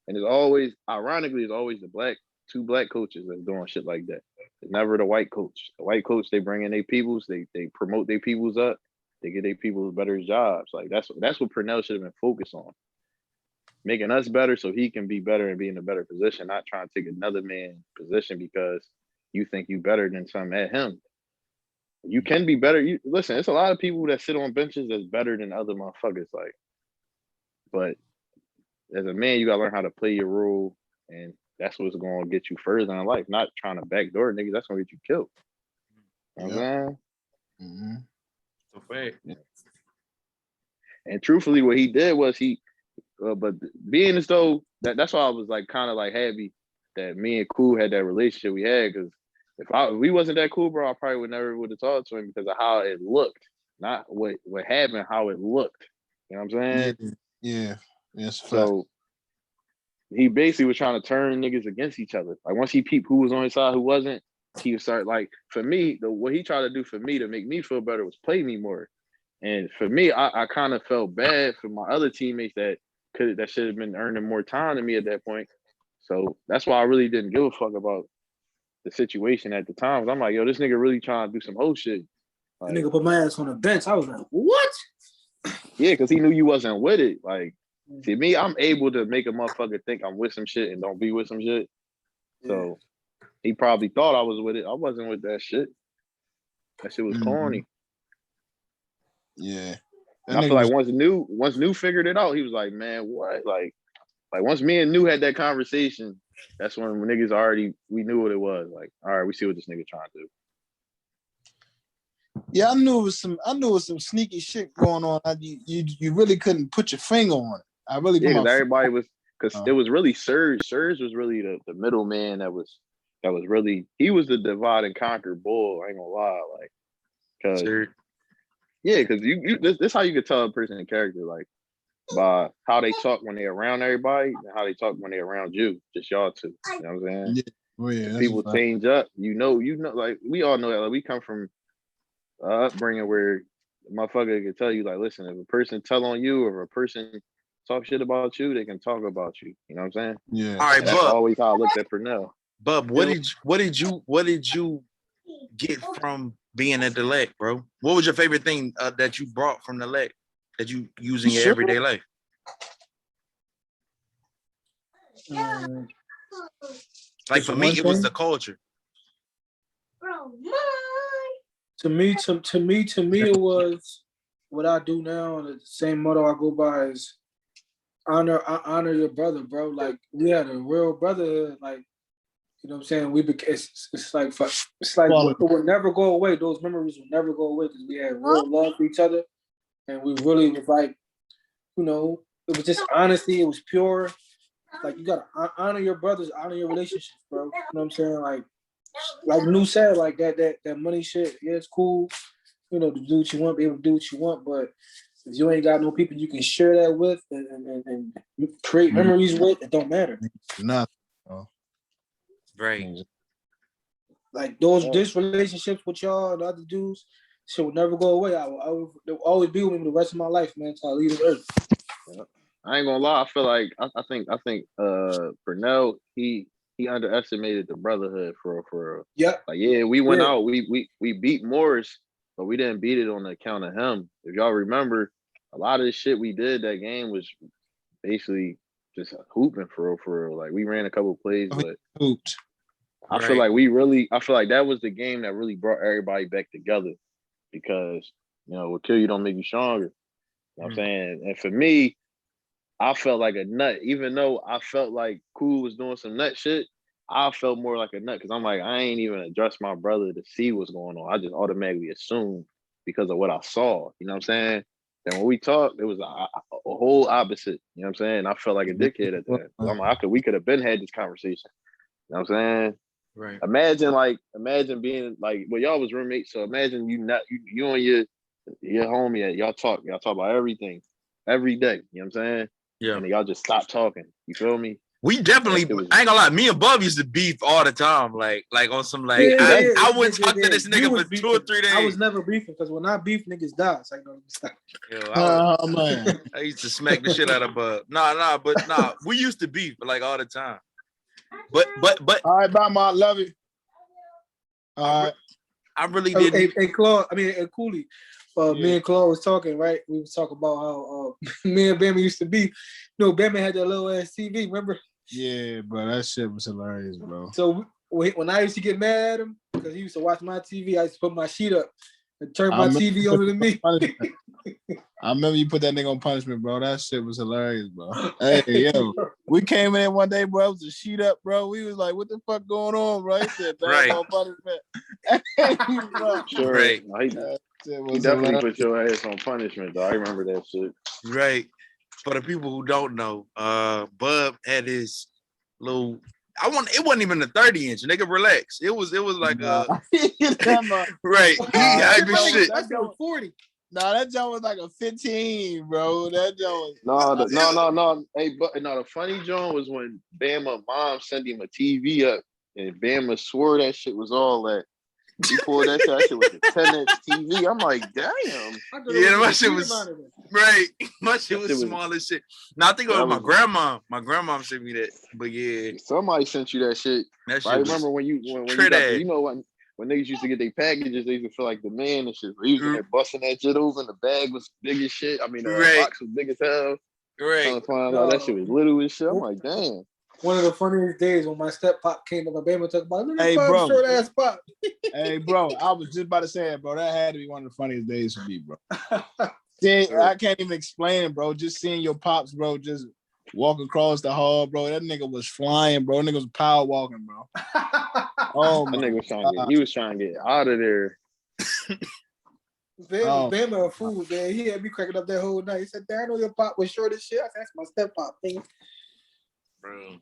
[SPEAKER 1] And ironically, it's always the two black coaches that's doing shit like that. It's never the white coach. The white coach, they bring in their peoples, they promote their peoples up, they get their peoples better jobs. Like that's what Purnell should have been focused on. Making us better so he can be better and be in a better position, not trying to take another man's position because you think you better than some at him. You can be better. Listen, it's a lot of people that sit on benches that's better than other motherfuckers. Like, but as a man, you gotta learn how to play your role, and that's what's gonna get you further in life. Not trying to backdoor niggas. That's gonna get you killed. You know what I'm saying?
[SPEAKER 5] Mm-hmm.
[SPEAKER 1] And truthfully, what he did was but being as though that's why I was like kind of like happy that me and Cool had that relationship we had, because if we wasn't that cool, bro, I probably would have talked to him because of how it looked, not what happened, how it looked. You know what I'm saying?
[SPEAKER 2] Yeah. Yes.
[SPEAKER 1] So he basically was trying to turn niggas against each other. Like once he peeped who was on his side, who wasn't, he would start like, for me, what he tried to do for me to make me feel better was play me more. And for me, I kind of felt bad for my other teammates that should have been earning more time than me at that point. So that's why I really didn't give a fuck about the situation at the time. I'm like, yo, this nigga really trying to do some whole shit.
[SPEAKER 3] Like, nigga put my ass on the bench. I was like, what?
[SPEAKER 1] Yeah, because he knew you wasn't with it. Like, see, me, I'm able to make a motherfucker think I'm with some shit and don't be with some shit. Yeah. So he probably thought I was with it. I wasn't with that shit. That shit was corny.
[SPEAKER 2] Yeah.
[SPEAKER 1] And I feel like once New figured it out, he was like, man, what? Like once me and New had that conversation, that's when niggas we knew what it was. Like, all right, we see what this nigga trying to do.
[SPEAKER 2] Yeah, I knew it was some sneaky shit going on. You really couldn't put your finger on it. I really
[SPEAKER 1] because everybody was it was really Serge. Serge was really the middleman that was really, he was the divide and conquer bull. I ain't gonna lie, like, because this how you could tell a person in character, like by how they talk when they're around everybody and how they talk when they're around you, just y'all two. You know what I'm saying?
[SPEAKER 2] Yeah. Oh, yeah,
[SPEAKER 1] people change up. You know, like we all know that. Like we come from upbringing where a motherfucker can tell you, like, listen, if a person tell on you or if a person talk shit about you, they can talk about you. You know what I'm saying?
[SPEAKER 2] Yeah.
[SPEAKER 5] All right,
[SPEAKER 1] that's always how I looked at Purnell.
[SPEAKER 5] Bub, what did you get from being at the Lec, bro? What was your favorite thing that you brought from the Lec that you use in your everyday life? Like for me, it was the culture.
[SPEAKER 3] To me, it was what I do now. The same motto I go by is honor your brother, bro. Like we had a real brotherhood. Like, you know what I'm saying? It's like it will never go away. Those memories will never go away because we had real love for each other, and we really was like, it was just honesty. It was pure. Like you gotta honor your brothers, honor your relationships, bro. You know what I'm saying? Like New said, like that money shit. Yeah, it's cool. To do what you want, be able to do what you want, but if you ain't got no people you can share that with and create memories with, it don't matter.
[SPEAKER 2] Nothing.
[SPEAKER 5] Right.
[SPEAKER 3] Like this relationships with y'all and other dudes, shit will never go away. They'll always be with me the rest of my life, man, until I leave the earth.
[SPEAKER 1] Yeah. I ain't gonna lie. I feel like I think Purnell, he underestimated the brotherhood for
[SPEAKER 3] yeah.
[SPEAKER 1] Like we went out, we beat Morris, but we didn't beat it on the account of him. If y'all remember, a lot of the shit we did that game was basically just hooping for real. Like we ran a couple plays, but
[SPEAKER 2] hooped.
[SPEAKER 1] I feel like that was the game that really brought everybody back together because, what kill you don't make you stronger. You know what I'm saying? And for me, I felt like a nut. Even though I felt like Cool was doing some nut shit, I felt more like a nut because I'm like, I ain't even address my brother to see what's going on. I just automatically assumed because of what I saw. You know what I'm saying? And when we talked, it was a whole opposite. You know what I'm saying? I felt like a dickhead at that. I'm like, we could have been had this conversation. You know what I'm saying?
[SPEAKER 5] Right.
[SPEAKER 1] Imagine being like, well, y'all was roommates, so imagine you and your homie, y'all talk about everything every day. You know what I'm saying?
[SPEAKER 5] Yeah.
[SPEAKER 1] And y'all just stop talking. You feel me?
[SPEAKER 5] We definitely, I ain't gonna lie, me and Bub used to beef all the time. Like on some I wouldn't talk to this nigga for 2 or 3 days.
[SPEAKER 3] I was never beefing because when I beef, niggas die. So
[SPEAKER 2] Man.
[SPEAKER 5] I used to smack the shit out of Bub. We used to beef like all the time. But
[SPEAKER 2] all right, bye, Ma. Love you. All right.
[SPEAKER 5] I really didn't.
[SPEAKER 3] Hey, Cooley. Me and Claude was talking, right? We was talking about how me and Bama used to be. Bama had that little ass TV, remember?
[SPEAKER 2] Yeah, bro, that shit was hilarious, bro.
[SPEAKER 3] So when I used to get mad at him because he used to watch my TV, I used to put my sheet up and turn my TV over to me.
[SPEAKER 2] I remember you put that nigga on punishment, bro. That shit was hilarious, bro. Hey, yo, we came in one day, bro. It was a sheet up, bro. We was like, "What the fuck going on?" Bro, he said,
[SPEAKER 5] "Right,
[SPEAKER 2] on punishment."
[SPEAKER 1] Sure,
[SPEAKER 5] right.
[SPEAKER 1] He definitely put your ass on punishment, though. I remember that shit.
[SPEAKER 5] Right. For the people who don't know, Bub had his little. It wasn't even a 30-inch. Nigga, relax. It was like a right.
[SPEAKER 3] That's 40.
[SPEAKER 2] No, that joint was like a 15, bro. That joint
[SPEAKER 1] was no. Hey, but the funny joint was when Bama mom sent him a TV up, and Bama swore that shit was all that. He pulled that shit was a 10-inch TV. I'm like, damn.
[SPEAKER 5] Yeah, my shit was right. My shit was small as shit. Now I think it was my grandma. My grandma sent me that. But yeah,
[SPEAKER 1] somebody sent you that shit. I remember when you got when niggas used to get their packages, they used to feel like the man and shit. He was in there busting that shit open. The bag was big as shit. I mean, the box was big as hell.
[SPEAKER 5] Right.
[SPEAKER 1] That shit was little as shit. I'm like, damn.
[SPEAKER 3] One of the funniest days when my step pop came up, my baby talked about,
[SPEAKER 2] hey, bro,
[SPEAKER 3] short ass pop.
[SPEAKER 2] Hey, bro, I was just about to say it, bro. That had to be one of the funniest days for me, bro. I can't even explain it, bro. Just seeing your pops, bro, just walk across the hall, bro. That nigga was flying, bro. That nigga was power walking, bro.
[SPEAKER 1] Oh, my nigga was trying to get out of there.
[SPEAKER 3] Bama a fool, man. He had me cracking up that whole night. He said, "Dad, I know your pop was short as shit." I said, "That's my step pop thing."
[SPEAKER 5] Bro,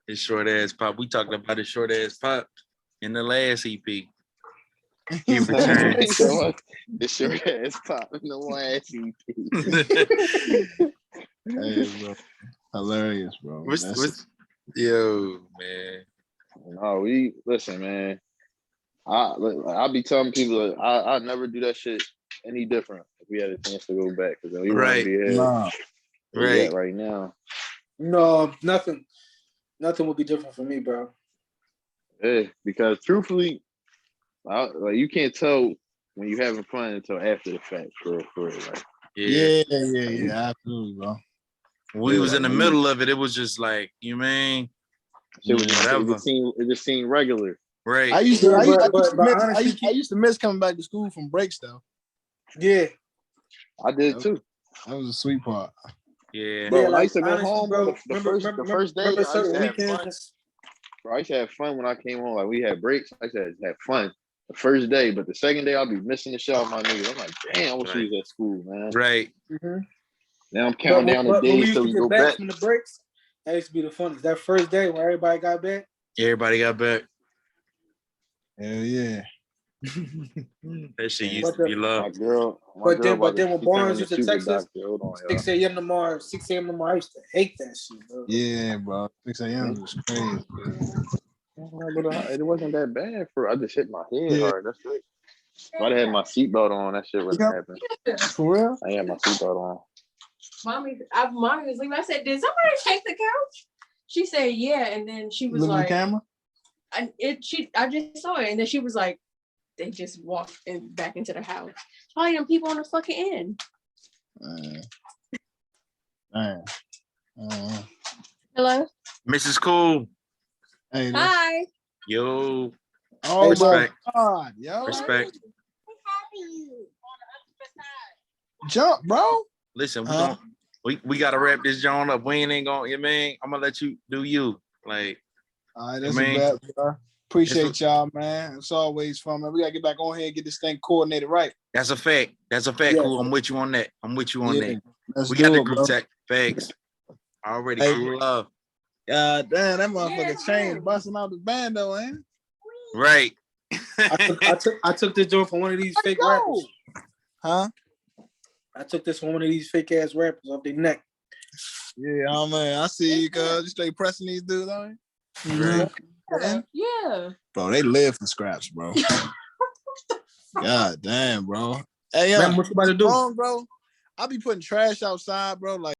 [SPEAKER 5] his short ass pop. We talked about his short ass pop in the last EP. He returned.
[SPEAKER 1] His short ass pop in the last EP.
[SPEAKER 2] Hey, bro. Hilarious, bro.
[SPEAKER 5] Yo, man.
[SPEAKER 1] No, listen, man. I'll be telling people I never do that shit any different if we had a chance to go back because we want to be here right now.
[SPEAKER 3] No, nothing would be different for me, bro.
[SPEAKER 1] Yeah, because truthfully, you can't tell when you're having fun until after the fact. For like.
[SPEAKER 2] Yeah, absolutely, bro.
[SPEAKER 5] When we was in the middle of it, it was just like, you mean,
[SPEAKER 1] it just seemed regular.
[SPEAKER 5] Right.
[SPEAKER 2] I used to miss coming back to school from breaks though.
[SPEAKER 3] Yeah,
[SPEAKER 1] I did too.
[SPEAKER 2] That was a sweet part.
[SPEAKER 5] Yeah,
[SPEAKER 1] bro. I used to go home, bro. The first day, I used to have fun. Bro, I used to have fun when I came home. Like we had breaks. I used to have fun the first day, but the second day I'll be missing the shit out of my niggas. I'm like, damn, I wish we was at school, man.
[SPEAKER 5] Right.
[SPEAKER 3] Mm-hmm.
[SPEAKER 1] Now I'm counting down the days till we go back.
[SPEAKER 3] From the breaks, that used to be the funnest. That first day when everybody got back.
[SPEAKER 5] Everybody got back.
[SPEAKER 2] Hell yeah.
[SPEAKER 5] That shit used to be love.
[SPEAKER 3] But then when Barnes used to text us 6 a.m. tomorrow, 6 a.m. tomorrow, I used to hate that shit, bro.
[SPEAKER 2] Yeah, bro. 6 a.m. was crazy.
[SPEAKER 1] It wasn't that bad I just hit my head hard. That's it. If I'd had my seatbelt on, that shit wouldn't happen.
[SPEAKER 2] For real?
[SPEAKER 1] I had my seatbelt on.
[SPEAKER 6] Mommy was leaving. I said, "Did somebody take the couch?" She said, "Yeah," and then she was like,
[SPEAKER 2] the camera?
[SPEAKER 6] I just saw it, and then she was like, "They just walked back into the house. Probably them people on the fucking end." Hello.
[SPEAKER 5] Mrs. Cool.
[SPEAKER 2] Hey,
[SPEAKER 6] Hi.
[SPEAKER 5] Yo.
[SPEAKER 2] oh
[SPEAKER 5] Respect.
[SPEAKER 2] my God, yo.
[SPEAKER 5] Respect.
[SPEAKER 2] Jump, bro.
[SPEAKER 5] Listen, we gotta wrap this joint up. We ain't gonna, man. I'm gonna let you do you. Like,
[SPEAKER 2] all right, that's
[SPEAKER 5] man.
[SPEAKER 2] a bet, bro. Appreciate y'all, man. It's always fun, man. We gotta get back on here and get this thing coordinated right.
[SPEAKER 5] That's a fact. That's a fact,
[SPEAKER 2] Yeah.
[SPEAKER 5] Cool. I'm with you on that.
[SPEAKER 2] Let's
[SPEAKER 5] We
[SPEAKER 2] do
[SPEAKER 5] got the
[SPEAKER 2] it,
[SPEAKER 5] group
[SPEAKER 2] bro.
[SPEAKER 5] tech. Facts. Already,
[SPEAKER 2] Hey.
[SPEAKER 5] Cool love.
[SPEAKER 2] Damn, that motherfucker chain busting out the bando, ain't it?
[SPEAKER 5] Right.
[SPEAKER 3] I took this joint from one of these fake rappers.
[SPEAKER 2] Huh?
[SPEAKER 3] I took this from one of these fake ass rappers off their neck.
[SPEAKER 2] Yeah, oh man, I see you, cuz. You straight pressing these dudes, on
[SPEAKER 5] Right.
[SPEAKER 6] Yeah.
[SPEAKER 2] Bro, they live for scraps, bro. God damn, bro. Hey,
[SPEAKER 3] Man, what you about to do?
[SPEAKER 2] Wrong, bro. I be putting trash outside, bro. Like,